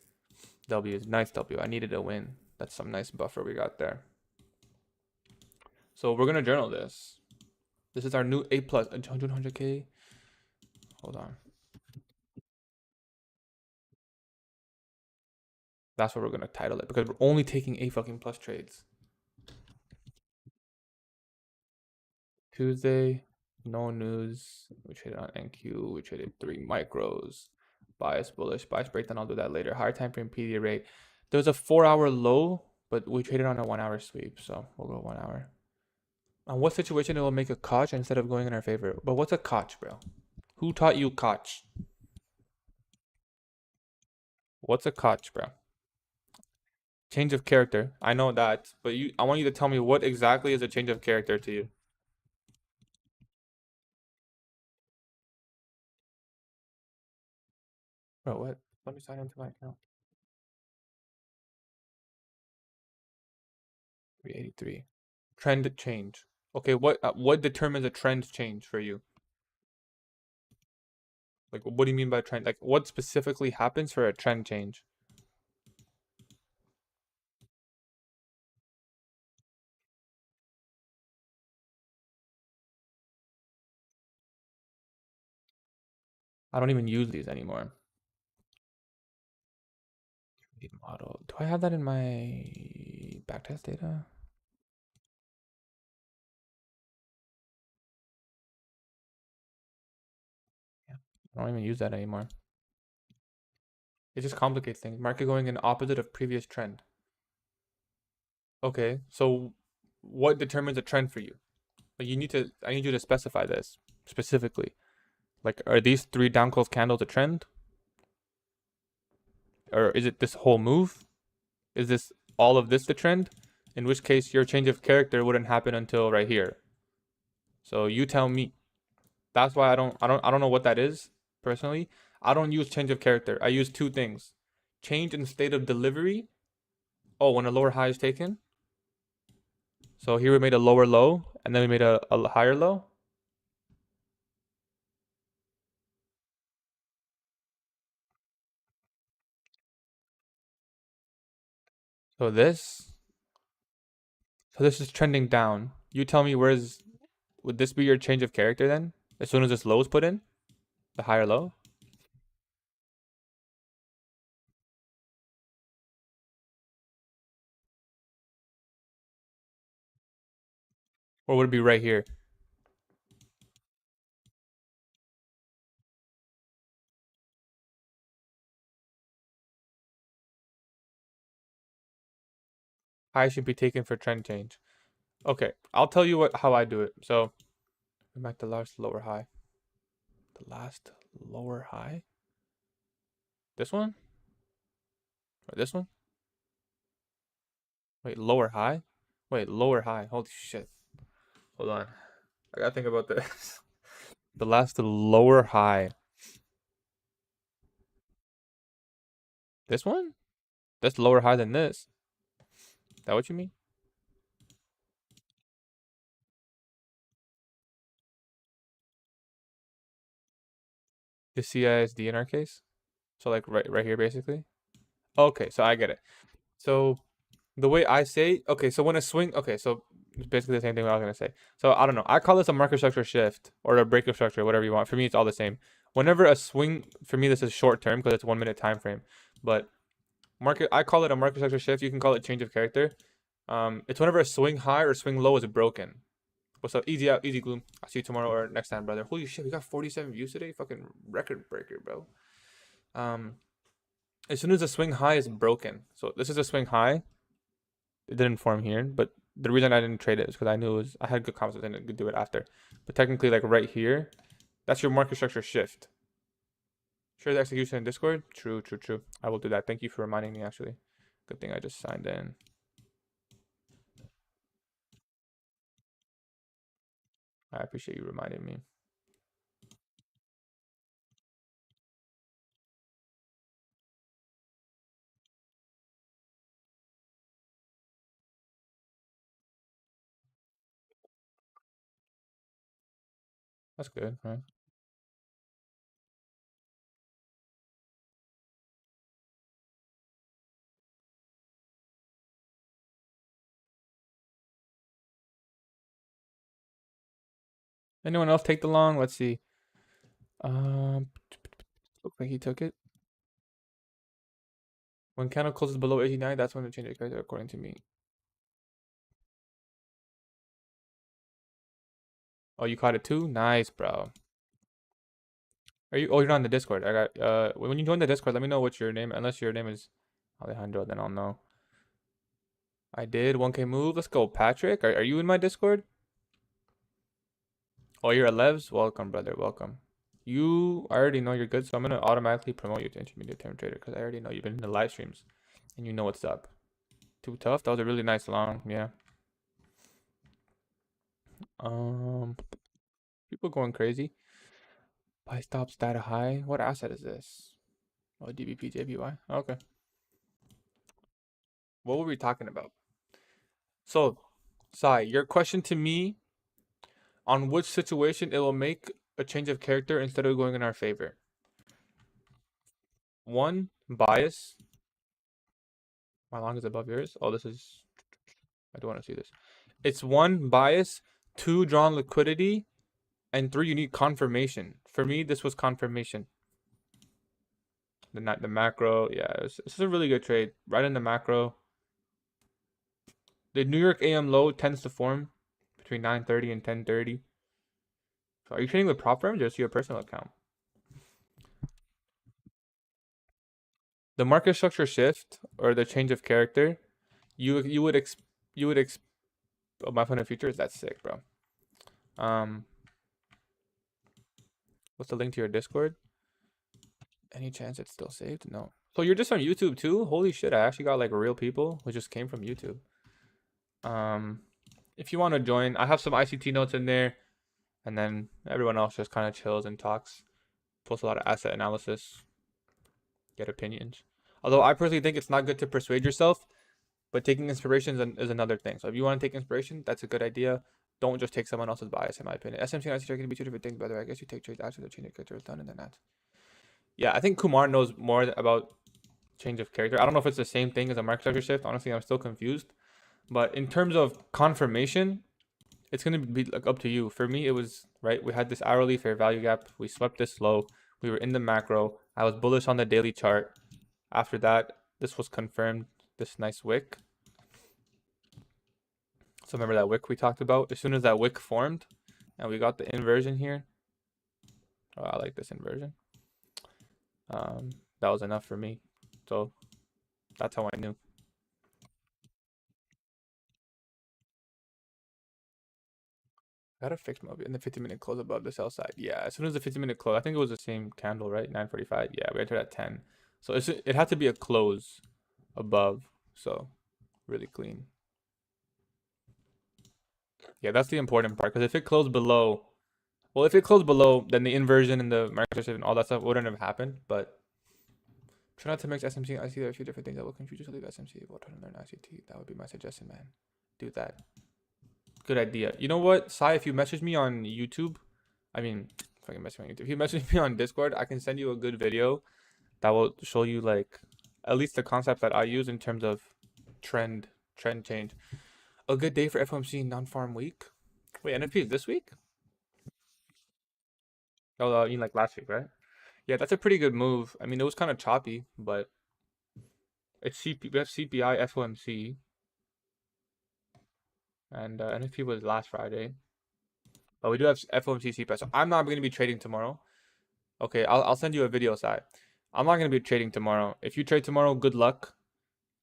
W is nice W. I needed a win. That's some nice buffer we got there. So we're gonna journal this. This is our new A plus 100K. Hold on. That's what we're gonna title it because we're only taking A fucking plus trades. Tuesday, no news. We traded on NQ. We traded 3 micros. Bias bullish, bias breakdown. I'll do that later. Higher time frame PD rate. There was a 4-hour low, but we traded on a 1-hour sweep, so we'll go 1 hour. On what situation it will make a koch instead of going in our favor? But what's a koch, bro? Who taught you koch? What's a koch, bro? Change of character. I know that, but I want you to tell me what exactly is a change of character to you. Bro, what? Let me sign into my account. 383. Trend change. Okay, what determines a trend change for you? Like, what do you mean by trend? Like, what specifically happens for a trend change? I don't even use these anymore. Model. Do I have that in my backtest data? Yeah, I don't even use that anymore. It just complicates things. Market going in opposite of previous trend. Okay, so what determines a trend for you? Like I need you to specify this specifically. Like, are these 3 down close candles a trend? Or is it this whole move? Is this all of this the trend? In which case your change of character wouldn't happen until right here. So you tell me. That's why I don't know what that is personally. I don't use change of character. I use 2 things. Change in state of delivery. Oh, when a lower high is taken. So here we made a lower low and then we made a higher low. So this is trending down. You tell me would this be your change of character then? As soon as this low is put in? The higher low? Or would it be right here? High should be taken for trend change. Okay, I'll tell you how I do it. So, I'm at the last lower high. The last lower high? This one? Or this one? Wait, lower high? Wait, lower high. Holy shit. Hold on. I gotta think about this. The last lower high. This one? That's lower high than this. Is that what you mean? The CISD in our case? So like right here basically? Okay, so I get it. So the way I say, okay, so when a swing, okay, so it's basically the same thing what I was gonna say. So I don't know. I call this a market structure shift or a breakup structure, whatever you want. For me, it's all the same. Whenever a swing, for me, this is short term because it's 1 minute time frame. But I call it a market structure shift. You can call it change of character. It's whenever a swing high or swing low is broken. What's up? Easy out, easy gloom. I'll see you tomorrow or next time, brother. Holy shit, we got 47 views today. Fucking record breaker, bro. As soon as the swing high is broken, so this is a swing high. It didn't form here, but the reason I didn't trade it is because I had good confidence and could do it after. But technically, like right here, that's your market structure shift. Share the execution in Discord. True, true, true. I will do that. Thank you for reminding me. Actually, good thing I just signed in. I appreciate you reminding me. That's good, right? Anyone else take the long? Let's see. Um, Looks like he took it. When candle closes below 89, that's when the change of character, according to me. Oh, you caught it too? Nice, bro. Are you? Oh, you're not on the Discord. I got. When you join the Discord, let me know what's your name. Unless your name is Alejandro, then I'll know. I did 1K move. Let's go, Patrick. Are you in my Discord? Oh, you're a Levs. Welcome, brother. Welcome. I already know you're good, so I'm gonna automatically promote you to intermediate term trader because I already know you've been in the live streams and you know what's up. Too tough. That was a really nice long. Yeah. Um, People going crazy. Buy stops data high. What asset is this? Oh, DBP JPY. Okay. What were we talking about? So, Sai, your question to me on which situation it will make a change of character instead of going in our favor. One, bias. My long is above yours. Oh, this is. I don't want to see this. It's one, bias. Two, drawn liquidity. And three, you need confirmation. For me, this was confirmation. The macro. Yeah, this is a really good trade. Right in the macro. The New York AM low tends to form between 9:30 and 10:30. So are you trading with prop firms or just your personal account? The market structure shift or the change of character, you would you would ex oh, my fund of futures. That's sick, bro. Um, what's the link to your Discord? Any chance it's still saved? No. So you're just on YouTube too? Holy shit! I actually got like real people who just came from YouTube. Um, if you want to join, I have some ICT notes in there, and then everyone else just kind of chills and talks. Post a lot of asset analysis, get opinions. Although I personally think it's not good to persuade yourself, but taking inspiration is another thing. So if you want to take inspiration, that's a good idea. Don't just take someone else's bias, in my opinion. SMC and ICT are going to be two different things, brother. I guess you take trades after the change of character is done and then that. Yeah, I think Kumar knows more about change of character. I don't know if it's the same thing as a market structure shift. Honestly, I'm still confused. But in terms of confirmation, it's going to be like up to you. For me, it was right. We had this hourly fair value gap. We swept this low. We were in the macro. I was bullish on the daily chart. After that, this was confirmed. This nice wick. So remember that wick we talked about? As soon as that wick formed and we got the inversion here. Oh, I like this inversion. That was enough for me. So that's how I knew. Gotta fix my in the 50-minute close above the sell side. Yeah, as soon as the 50-minute close, I think it was the same candle, right? 9:45. Yeah, we entered at 10. So it had to be a close above. So really clean. Yeah, that's the important part. Because if it closed below, well, if it closed below, then the inversion and the market shift and all that stuff wouldn't have happened. But try not to mix SMC and ICT. There are a few different things that will confuse you. So leave SMC. We'll try to learn ICT. That would be my suggestion, man. Do that. Good idea. You know what, Sai? If you message me on YouTube, I mean, if I can message me on YouTube, if you message me on Discord, I can send you a good video that will show you like at least the concepts that I use in terms of trend change. A good day for FOMC non-farm week. Wait, NFP is this week? Oh, you mean like last week, right? Yeah, that's a pretty good move. I mean, it was kind of choppy, but it's we have CPI, FOMC, and NFP was last Friday. But we do have FOMC CPI, so I'm not going to be trading tomorrow. Okay, I'll send you a video, side. I'm not going to be trading tomorrow. If you trade tomorrow, good luck.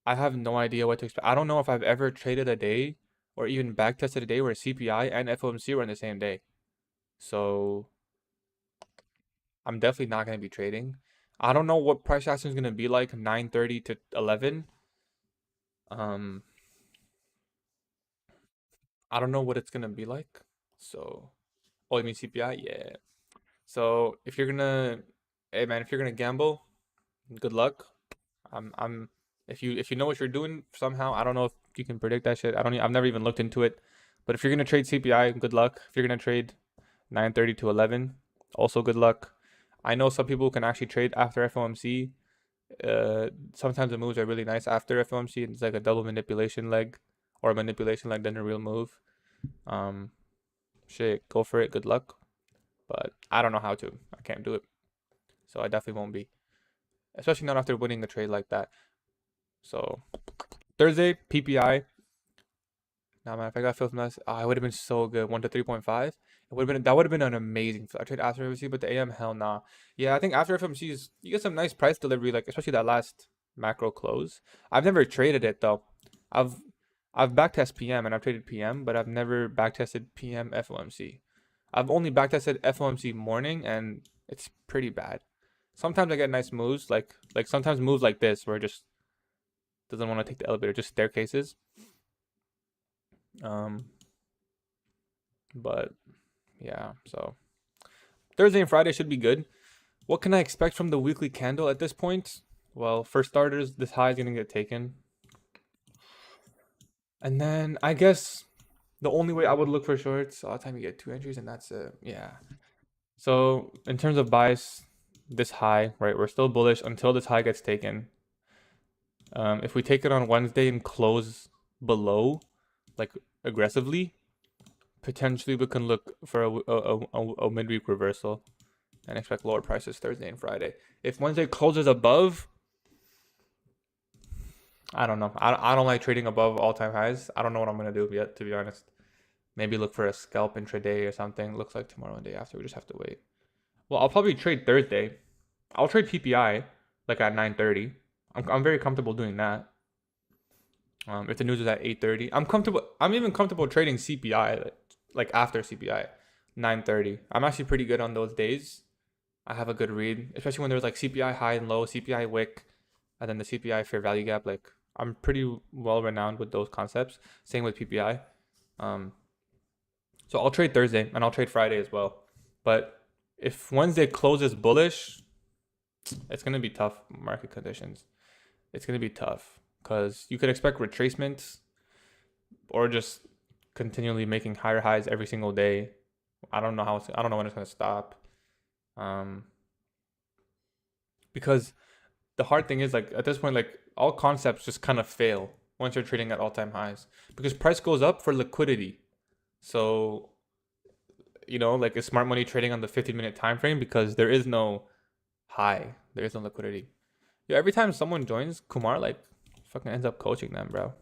I have no idea what to expect. I don't know if I've ever traded a day or even back tested a day where CPI and FOMC were in the same day. So I'm definitely not going to be trading. I don't know what price action is going to be like 9:30 to 11. Um, I don't know what it's going to be like. So Oh, you mean CPI? Yeah. So if you're gonna, hey man, if you're gonna gamble, good luck. I'm if you know what you're doing somehow, I don't know if you can predict that shit. I've never even looked into it. But if you're gonna trade CPI, good luck. If you're gonna trade 9:30 to 11, also good luck. I know some people can actually trade after FOMC. Sometimes the moves are really nice after FOMC. It's like a double manipulation leg or a manipulation leg then a real move. Um, Shit, go for it. Good luck. But I don't know how to. I can't do it. So I definitely won't be. Especially not after winning a trade like that. So Thursday, PPI. Nah, man, if I got Phil's mess, it would have been so good. 1 to 3.5. That would have been an amazing I trade after FMC, but the AM, hell nah. Yeah, I think after FMC's you get some nice price delivery, like especially that last macro close. I've never traded it though. I've I've backtested PM and I've traded PM, but I've never backtested PM FOMC. I've only backtested FOMC morning and it's pretty bad. Sometimes I get nice moves, like sometimes moves like this where it just doesn't want to take the elevator, just staircases. Um, but yeah, so Thursday and Friday should be good. What can I expect from the weekly candle at this point? Well, for starters, this high is gonna get taken. And then I guess the only way I would look for shorts, all the time you get two entries and that's it. Yeah. So in terms of bias, this high, right? We're still bullish until this high gets taken. If we take it on Wednesday and close below, like aggressively, potentially we can look for a midweek reversal and expect lower prices Thursday and Friday. If Wednesday closes above, I don't know. I don't like trading above all-time highs. I don't know what I'm gonna do yet, to be honest. Maybe look for a scalp intraday or something. Looks like tomorrow and day after. We just have to wait. Well, I'll probably trade Thursday. I'll trade PPI like at 9:30. I'm very comfortable doing that. If the news is at 8:30, I'm comfortable. I'm even comfortable trading CPI like after CPI, 9:30. I'm actually pretty good on those days. I have a good read, especially when there's like CPI high and low, CPI wick, and then the CPI fair value gap. Like I'm pretty well renowned with those concepts. Same with PPI. Um, so I'll trade Thursday and I'll trade Friday as well. But if Wednesday closes bullish, it's gonna be tough market conditions. It's gonna be tough because you could expect retracements or just continually making higher highs every single day. I don't know when it's gonna stop. Um, because the hard thing is like at this point, like all concepts just kind of fail once you're trading at all-time highs because price goes up for liquidity. So like is smart money trading on the 15-minute time frame because there is no high, there is no liquidity. Yeah, every time someone joins, Kumar like fucking ends up coaching them, bro.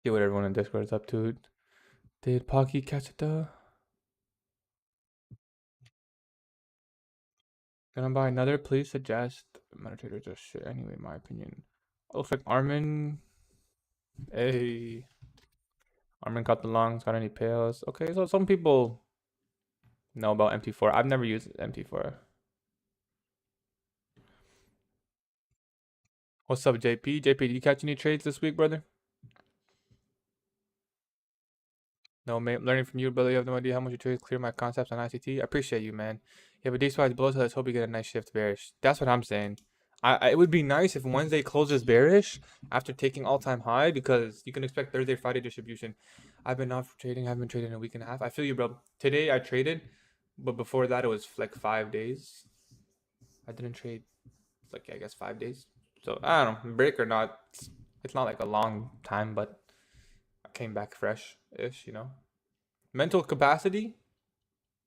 See what everyone in Discord is up to. Did Pocky catch it though? Gonna buy another? Please suggest. Meditators are shit anyway, in my opinion. Looks like Armin. Hey, Armin got the longs. Got any pails? Okay, so some people know about MT4. I've never used MT4. What's up, JP? JP, did you catch any trades this week, brother? No, mate. Learning from you, brother. You have no idea how much you trade clear my concepts on ICT. I appreciate you, man. Yeah, but D-Spy below, so let's hope you get a nice shift bearish. That's what I'm saying. It would be nice if Wednesday closes bearish after taking all-time high because you can expect Thursday, Friday distribution. I've been off trading. I haven't traded in a week and a half. I feel you, bro. Today I traded, but before that it was like 5 days. I didn't trade like I guess 5 days. So I don't know, break or not. It's not like a long time, but I came back fresh-ish. Mental capacity.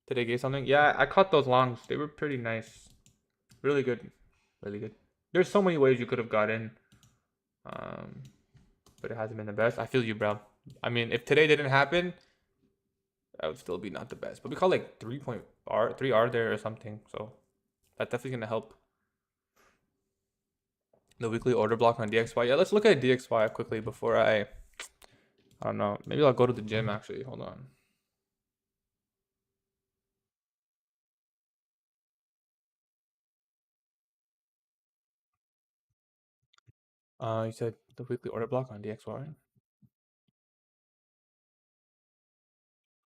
Today gave something. Yeah, I caught those longs. They were pretty nice. Really good. Really good. There's so many ways you could have got in. Um, but it hasn't been the best. I feel you, bro. I mean, if today didn't happen, that would still be not the best. But we call like 3R there or something. So that's definitely gonna help. The weekly order block on DXY. Yeah, let's look at DXY quickly before I don't know. Maybe I'll go to the gym actually. Hold on. You said the weekly order block on DXY.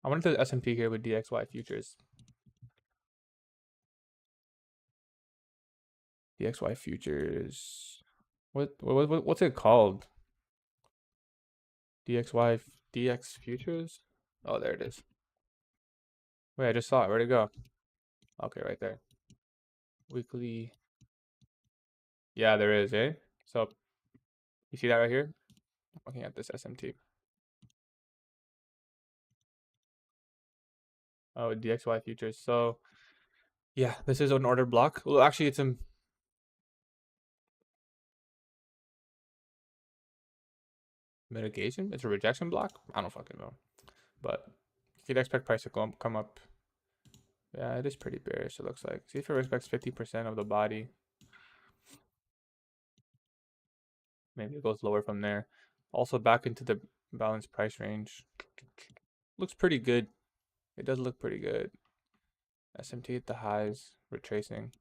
I went to the S&P here with DXY futures. DXY futures. What's it called? DXY DX futures? Oh, there it is. Wait, I just saw it. Where'd it go? Okay, right there. Weekly. Yeah, there is, eh? So you see that right here? Looking at this SMT. Oh, DXY futures. So yeah, this is an order block. Well, actually, it's a mitigation. It's a rejection block. I don't fucking know, but you'd expect price to come up. Yeah, it is pretty bearish. It looks like. See if it respects 50% of the body. Maybe it goes lower from there. Also back into the balanced price range. Looks pretty good. It does look pretty good. SMT at the highs, retracing.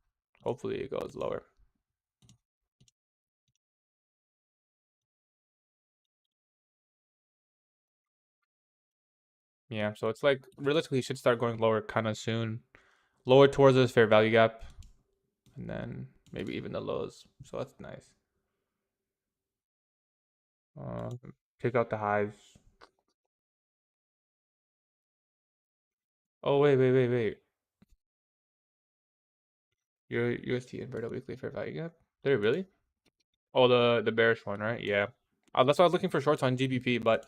Hopefully it goes lower. Yeah, so it's like realistically it should start going lower kind of soon. Lower towards this fair value gap. And then maybe even the lows. So that's nice. Take out the highs. Oh wait. Your UST inverted weekly fair value gap? Did it really? Oh, the bearish one, right? Yeah. That's why I was looking for shorts on GBP, but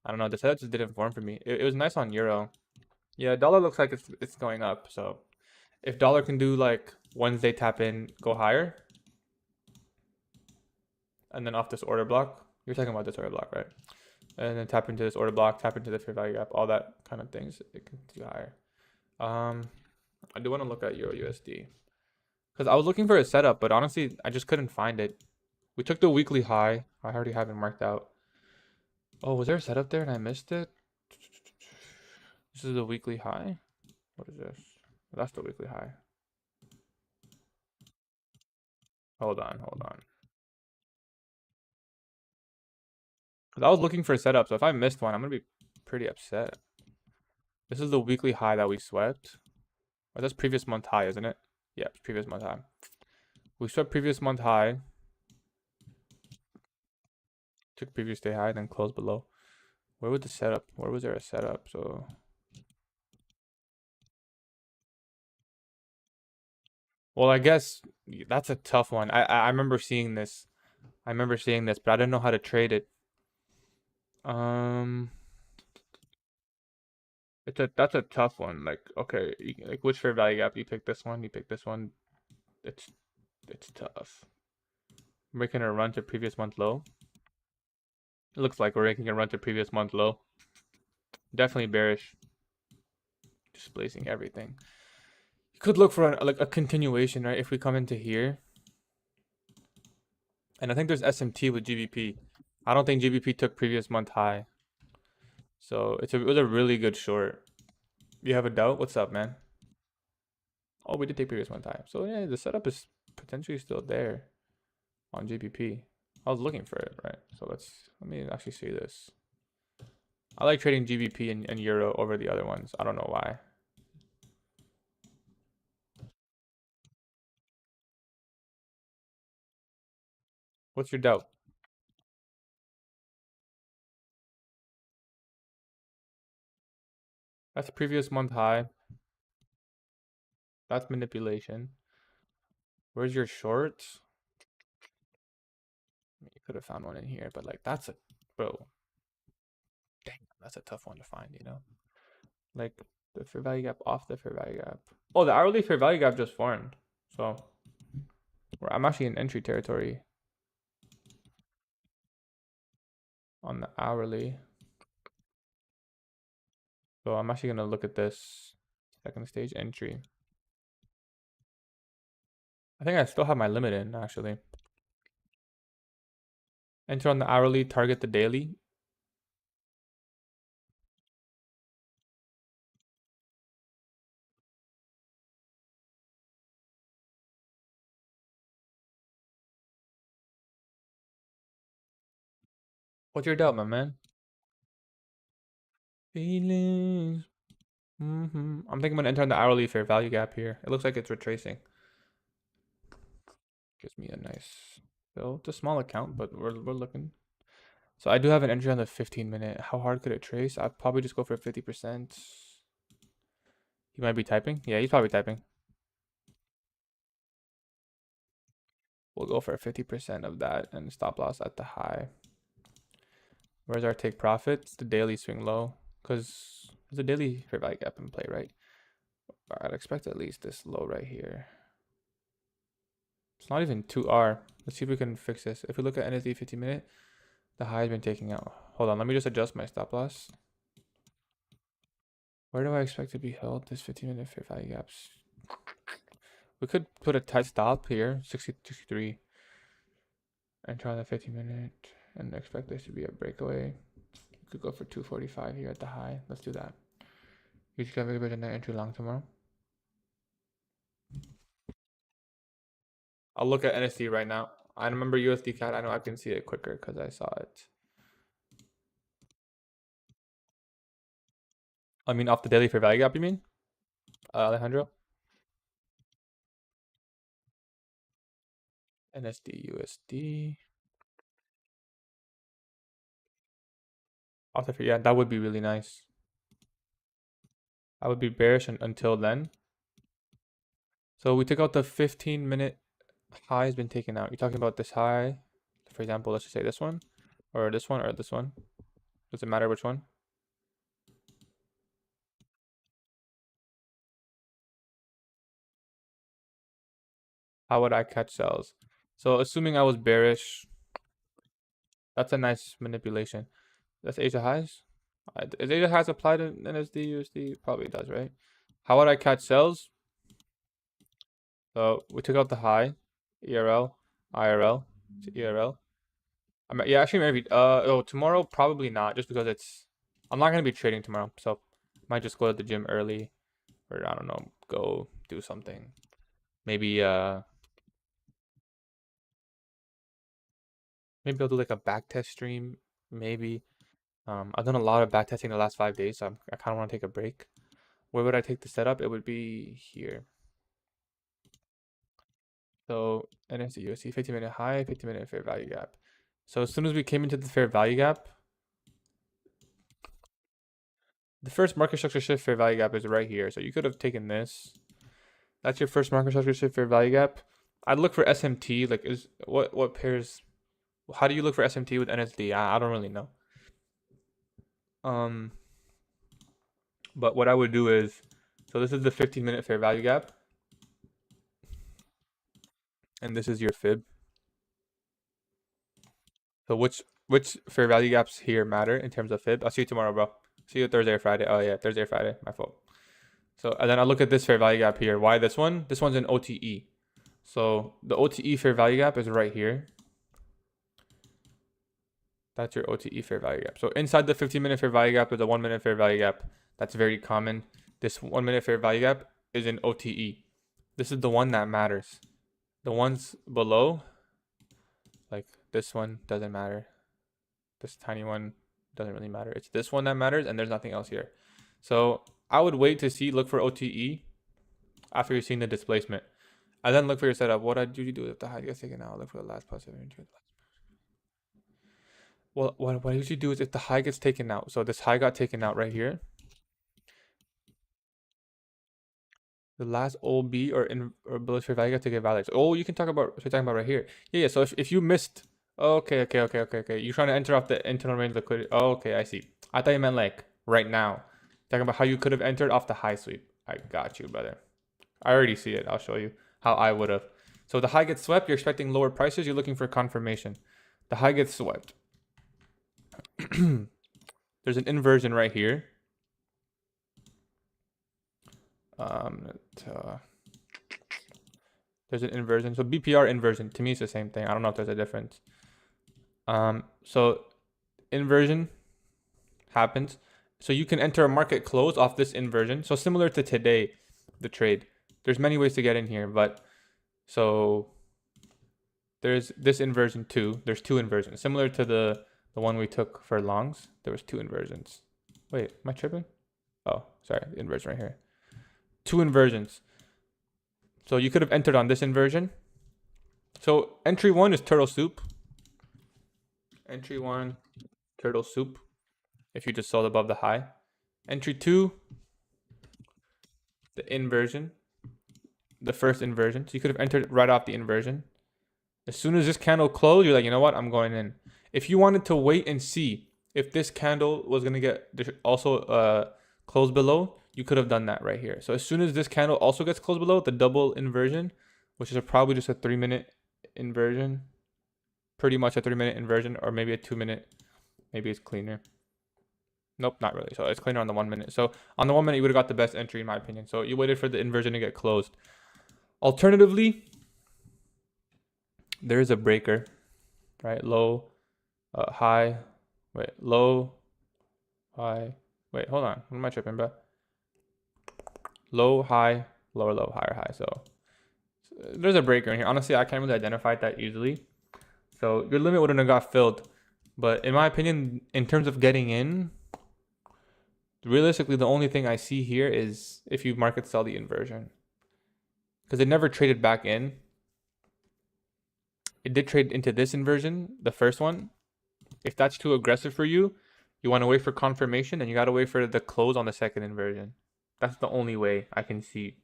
I don't know. The setup just didn't form for me. It was nice on Euro. Yeah, dollar looks like it's going up. So if dollar can do like Wednesday tap in, go higher, and then off this order block. You're talking about this order block, right? And then tap into this order block, tap into the fair value gap, all that kind of things. It can do higher. I do want to look at Euro USD because I was looking for a setup, but honestly, I just couldn't find it. We took the weekly high. I already have it marked out. Oh, was there a setup there and I missed it? This is the weekly high. What is this? That's the weekly high. Hold on. Because I was looking for a setup, so if I missed one, I'm gonna be pretty upset. This is the weekly high that we swept. Or that's previous month high, isn't it? Yeah, previous month high. We swept previous month high. Took previous day high, then closed below. Where was the setup? Where was there a setup? So, well, I guess that's a tough one. I remember seeing this. But I didn't know how to trade it. Um, that's a tough one. Like, okay, like which fair value gap? You pick this one. You pick this one. It's it's tough. Making a run to previous month low. It looks like we're making a run to previous month low. Definitely bearish. Displacing everything. You could look for like a continuation, right? If we come into here, and I think there's SMT with GBP. I don't think GBP took previous month high, so it was a really good short. You have a doubt? What's up, man? Oh, we did take previous month high, so yeah, the setup is potentially still there on GBP. I was looking for it, right? So let me actually see this. I like trading GBP and Euro over the other ones. I don't know why. What's your doubt? That's a previous month high. That's manipulation. Where's your shorts? You could have found one in here, but like that's a bro. Dang, that's a tough one to find, you know? Like the fair value gap off the fair value gap. Oh, the hourly fair value gap just formed. So I'm actually in entry territory on the hourly. So I'm actually gonna look at this second stage entry. I think I still have my limit in actually. Enter on the hourly, target the daily. What's your doubt, my man? Feelings. I'm thinking I'm gonna enter on the hourly fair value gap here. It looks like it's retracing. Gives me a nice fill. It's a small account, but we're looking. So I do have an entry on the 15-minute. How hard could it trace? I'd probably just go for 50%. He might be typing. Yeah, he's probably typing. We'll go for 50% of that and stop loss at the high. Where's our take profit? It's the daily swing low, because there's a daily fair value gap in play, right? I'd expect at least this low right here. It's not even 2R. Let's see if we can fix this. If we look at NSD 50-minute, the high has been taken out. Hold on, let me just adjust my stop loss. Where do I expect to be held? This 15-minute fair value gaps. We could put a tight stop here, 63, and try the 15-minute, and expect this to be a breakaway. We could go for 245 here at the high. Let's do that. You just got a bit of net entry long tomorrow. I'll look at NSD right now. I remember USD CAD. I know I can see it quicker because I saw it. I mean, off the daily fair value gap, you mean? Alejandro? NSD, USD. Off the, yeah, that would be really nice. I would be bearish until then. So we took out the 15-minute high has been taken out. You're talking about this high, for example, let's just say this one, or this one, or this one. Does it matter which one? How would I catch sells? So assuming I was bearish, that's a nice manipulation. That's Asia highs. Is Asia highs applied in NSD, USD? Probably does, right? How would I catch sells? So we took out the high, ERL, IRL, to ERL. Yeah, actually maybe. Oh, tomorrow probably not, just because I'm not gonna be trading tomorrow, so might just go to the gym early, or I don't know, go do something. Maybe maybe I'll do like a back test stream. Maybe. I've done a lot of back testing the last 5 days, so I kind of want to take a break. Where would I take the setup? It would be here. So NSD USD 50-minute high, 50-minute fair value gap. So as soon as we came into the fair value gap, the first market structure shift fair value gap is right here. So you could have taken this. That's your first market structure shift fair value gap. I'd look for SMT. Like, is what pairs? How do you look for SMT with NSD? I don't really know. But what I would do is, so this is the 15-minute fair value gap, and this is your fib. So which fair value gaps here matter in terms of fib? I'll see you tomorrow, bro. See you Thursday or Friday. Oh yeah, Thursday or Friday. My fault. So and then I look at this fair value gap here. Why this one? This one's an OTE. So the OTE fair value gap is right here. That's your OTE fair value gap. So inside the 15-minute fair value gap, there's a 1-minute fair value gap. That's very common. This 1-minute fair value gap is an OTE. This is the one that matters. The ones below, like this one, doesn't matter. This tiny one doesn't really matter. It's this one that matters, and there's nothing else here. So I would wait to look for OTE after you've seen the displacement. And then look for your setup. What I usually do if the high gets taken out, look for the last positive entry. Well, what I usually do is if the high gets taken out, so this high got taken out right here, the last OB or bullish fair value got to get validated. Oh, you can talk about what you're talking about right here. Yeah. So if you missed, okay. You're trying to enter off the internal range liquidity. Oh, okay, I see. I thought you meant like right now. Talking about how you could have entered off the high sweep. I got you, brother. I already see it. I'll show you how I would have. So the high gets swept. You're expecting lower prices. You're looking for confirmation. The high gets swept. There's an inversion right here. There's an inversion. So BPR inversion, to me, it's the same thing. I don't know if there's a difference. So inversion happens. So you can enter a market close off this inversion. So similar to today, the trade. There's many ways to get in here, but so there's this inversion too. There's two inversions, similar to the the one we took for longs, there was 2 inversions. Wait, am I tripping? Oh, sorry, inversion right here. 2 inversions. So you could have entered on this inversion. So entry 1 is turtle soup. Entry 1, turtle soup. If you just sold above the high. Entry 2, the inversion. The first inversion. So you could have entered right off the inversion. As soon as this candle closed, you're like, you know what? I'm going in. If you wanted to wait and see if this candle was going to get also closed below, you could have done that right here. So as soon as this candle also gets closed below, the double inversion, which is probably just a 3-minute inversion, pretty much a 3-minute inversion, or maybe a 2-minute, maybe it's cleaner. Nope, not really. So it's cleaner on the 1 minute. So on the 1 minute, you would have got the best entry in my opinion. So you waited for the inversion to get closed. Alternatively, there is a breaker, right? Low, high, wait, low, high, wait, hold on. What am I tripping, bro? Low, high, lower, low, higher, high. So there's a breaker in here. Honestly, I can't really identify it that easily. So your limit wouldn't have got filled. But in my opinion, in terms of getting in, realistically, the only thing I see here is if you market sell the inversion. Because it never traded back in. It did trade into this inversion, the first one. If that's too aggressive for you, you want to wait for confirmation and you got to wait for the close on the second inversion. That's the only way I can see.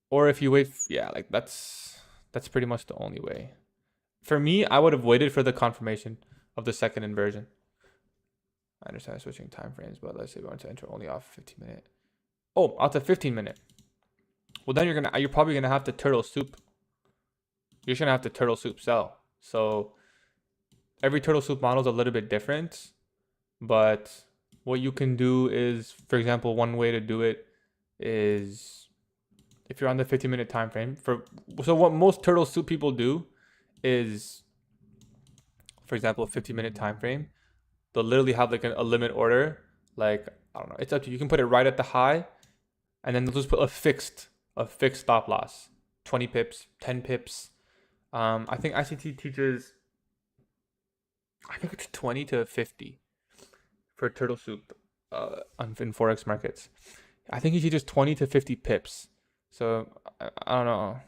Or if you wait, yeah, like that's pretty much the only way. For me, I would have waited for the confirmation of the second inversion. I understand switching time frames, but let's say we want to enter only off 15-minute. Oh, out to 15-minute. Well, then you're probably gonna have to turtle soup. You're just gonna have to turtle soup sell. So every turtle soup model is a little bit different, but what you can do is, for example, one way to do it is if you're on the 15-minute time frame. So what most turtle soup people do is, for example, a 15-minute time frame. They'll literally have like a limit order. Like, I don't know, it's up to you. You can put it right at the high, and then they'll just put a fixed stop loss, 20 pips, 10 pips. I think ICT teaches, I think it's 20 to 50 for turtle soup in forex markets. I think he teaches 20 to 50 pips. So I don't know.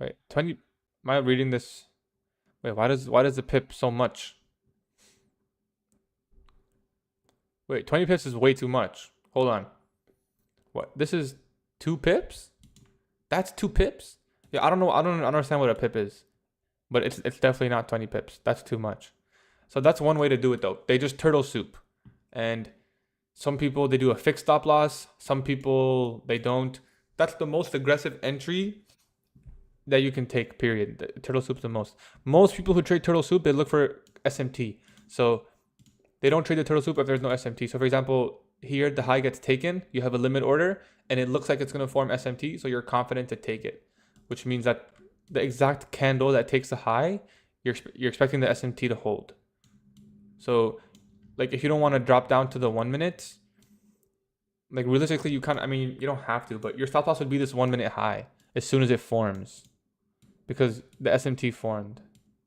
Wait, 20. Am I reading this? Wait, why does the pip so much? Wait, 20 pips is way too much. Hold on. What? This is 2 pips? That's 2 pips? Yeah, I don't know. I don't understand what a pip is. But it's definitely not 20 pips. That's too much. So that's one way to do it though. They just turtle soup. And some people, they do a fixed stop loss. Some people, they don't. That's the most aggressive entry that you can take, period. The turtle soup's the most. Most people who trade turtle soup, they look for SMT. So they don't trade the turtle soup if there's no SMT. So for example, here the high gets taken, you have a limit order, and it looks like it's going to form SMT, so you're confident to take it, which means that the exact candle that takes the high, you're expecting the SMT to hold. So like if you don't want to drop down to the 1 minute, like realistically you kind of, I mean, you don't have to, but your stop loss would be this 1 minute high as soon as it forms, because the SMT formed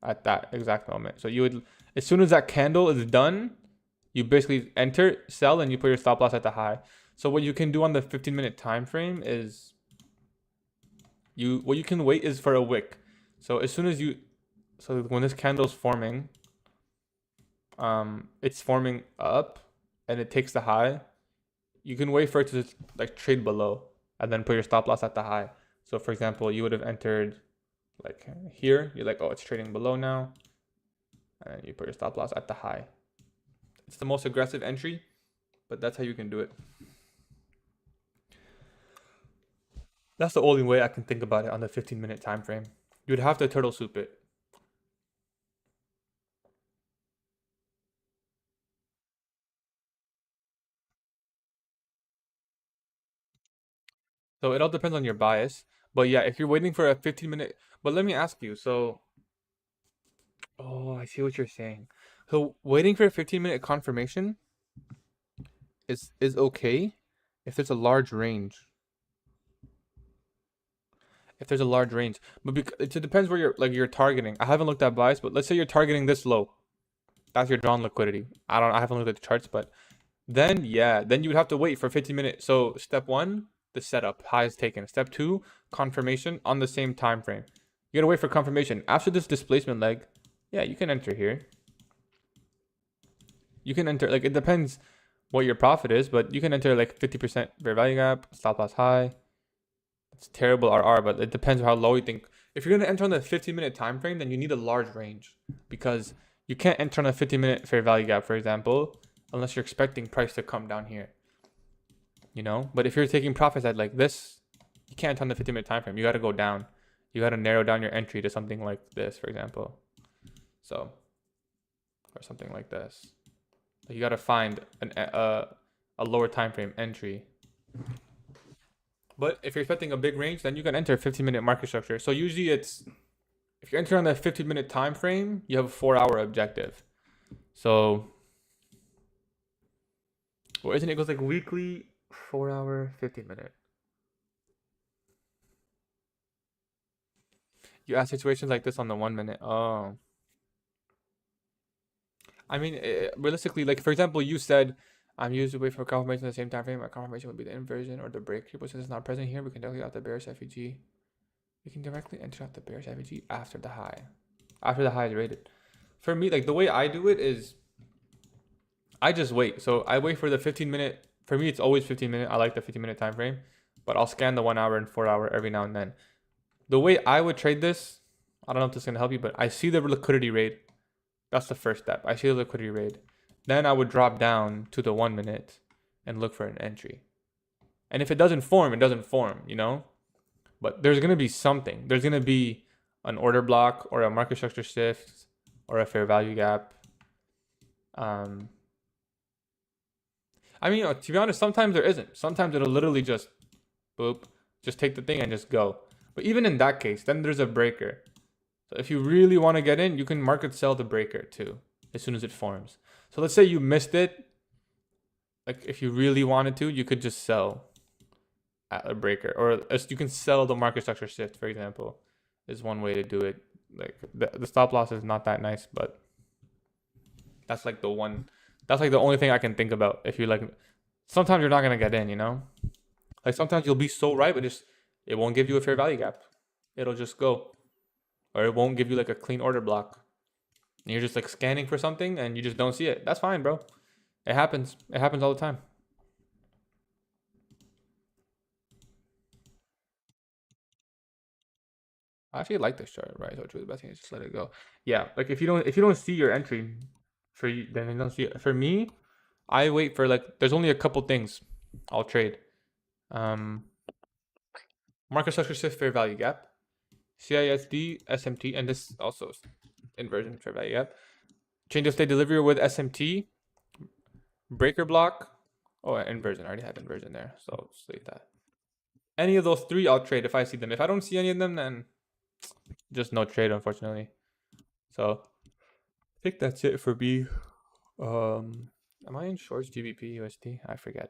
at that exact moment. So you would, as soon as that candle is done, you basically enter, sell, and you put your stop loss at the high. So what you can do on the 15-minute time frame is what you can wait is for a wick. So as soon as so when this candle's forming, it's forming up and it takes the high, you can wait for it to just like trade below and then put your stop loss at the high. So for example, you would have entered like here, you're like, oh, it's trading below now, and then you put your stop loss at the high. It's the most aggressive entry, but that's how you can do it. That's the only way I can think about it on the 15-minute time frame. You would have to turtle soup it. So it all depends on your bias. But yeah, if you're waiting for a 15-minute, but let me ask you, so, oh, I see what you're saying. So waiting for a 15-minute confirmation is okay if there's a large range. if there's a large range. But it depends where you're targeting. I haven't looked at buys, but let's say you're targeting this low. That's your drawn liquidity. I haven't looked at the charts, but then yeah, then you would have to wait for 15 minutes. So step one, the setup, high is taken. Step two, confirmation on the same time frame. You gotta wait for confirmation. After this displacement leg, yeah, you can enter here. You can enter, like, it depends what your profit is, but you can enter like 50% fair value gap, stop loss high. It's terrible RR, but it depends how low you think. If you're gonna enter on the 15-minute time frame, then you need a large range because you can't enter on a 50-minute fair value gap, for example, unless you're expecting price to come down here. You know, but if you're taking profits at like this, you can't enter on the 15-minute time frame. You got to go down. You got to narrow down your entry to something like this, for example. So, or something like this. You got to find a lower time frame entry. But if you're expecting a big range, then you can enter 15-minute market structure. So usually it's, if you enter on the 15-minute time frame, you have a 4-hour objective. So, or isn't it goes like weekly, 4-hour, 15-minute? You ask situations like this on the 1 minute. Oh. I mean, realistically, like for example, you said, I'm used to wait for confirmation at the same time frame. My confirmation would be the inversion or the break. But since it's not present here, we can directly out the bearish FEG. We can directly enter out the bearish FEG after the high. After the high is rated. For me, like the way I do it is, I just wait. So I wait for the 15-minute. For me, it's always 15-minute. I like the 15-minute time frame, but I'll scan the 1 hour and 4-hour every now and then. The way I would trade this, I don't know if this is gonna help you, but I see the liquidity rate. That's the first step. I see the liquidity rate. Then I would drop down to the 1 minute and look for an entry. And if it doesn't form, it doesn't form, you know? But there's going to be something. There's going to be an order block or a market structure shift or a fair value gap. I mean, to be honest, sometimes there isn't. Sometimes it'll literally just, boop, just take the thing and just go. But even in that case, then there's a breaker. So if you really want to get in, you can market sell the breaker too, as soon as it forms. So let's say you missed it. Like if you really wanted to, you could just sell at a breaker, or you can sell the market structure shift, for example, is one way to do it. Like the stop loss is not that nice, but that's like the one, that's like the only thing I can think about. If you like, sometimes you're not going to get in, you know, like sometimes you'll be so right, but it won't give you a fair value gap. It'll just go, or it won't give you like a clean order block. And you're just like scanning for something and you just don't see it. That's fine, bro. It happens. It happens all the time. I actually like this chart, right? So the best thing is just let it go. Yeah, like if you don't see your entry, for you, then you don't see it. For me, I wait for like there's only a couple things I'll trade. Market structure shift fair value gap, CISD, SMT, and this also inversion fair value gap. Change of state delivery with SMT, breaker block. Oh, inversion. I already have inversion there, so I'll just leave that. Any of those three, I'll trade if I see them. If I don't see any of them, then just no trade, unfortunately. So I think that's it for me. Am I in shorts GBP USD? I forget.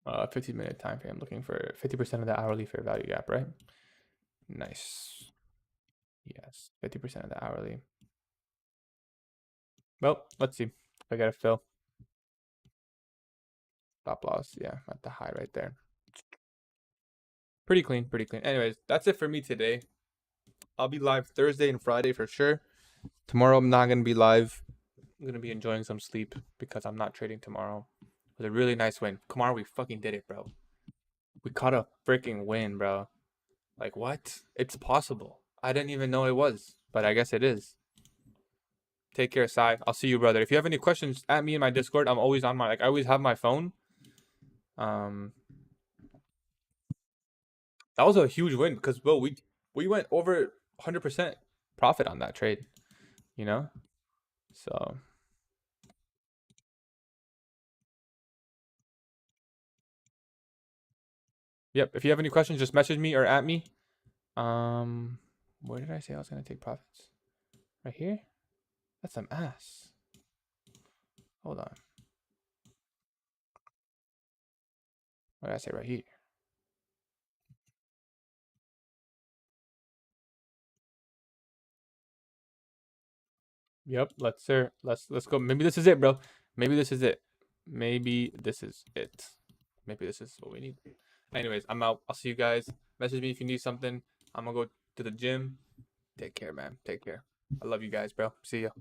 15-minute time frame. Looking for 50% of the hourly fair value gap, right? Nice. Yes, 50% of the hourly. Well, let's see if I get a fill. Stop loss, yeah, at the high right there. Pretty clean, pretty clean. Anyways, that's it for me today. I'll be live Thursday and Friday for sure. Tomorrow I'm not gonna be live. I'm gonna be enjoying some sleep because I'm not trading tomorrow. It was a really nice win. Kumar, we fucking did it, bro. We caught a freaking win, bro. Like what? It's possible. I didn't even know it was, but I guess it is. Take care, Sai. I'll see you, brother. If you have any questions, at me in my Discord. I'm always on I always have my phone. That was a huge win because, bro, we went over 100% profit on that trade, you know? So, yep. If you have any questions, just message me or at me. Where did I say I was gonna take profits? Right here? That's some ass. Hold on. What did I say right here? Yep, let's sir. Let's go. Maybe this is it, bro. Maybe this is it. Maybe this is it. Maybe this is what we need. Anyways, I'm out. I'll see you guys. Message me if you need something. I'm gonna go to the gym. Take care, man. Take care. I love you guys, bro. See ya.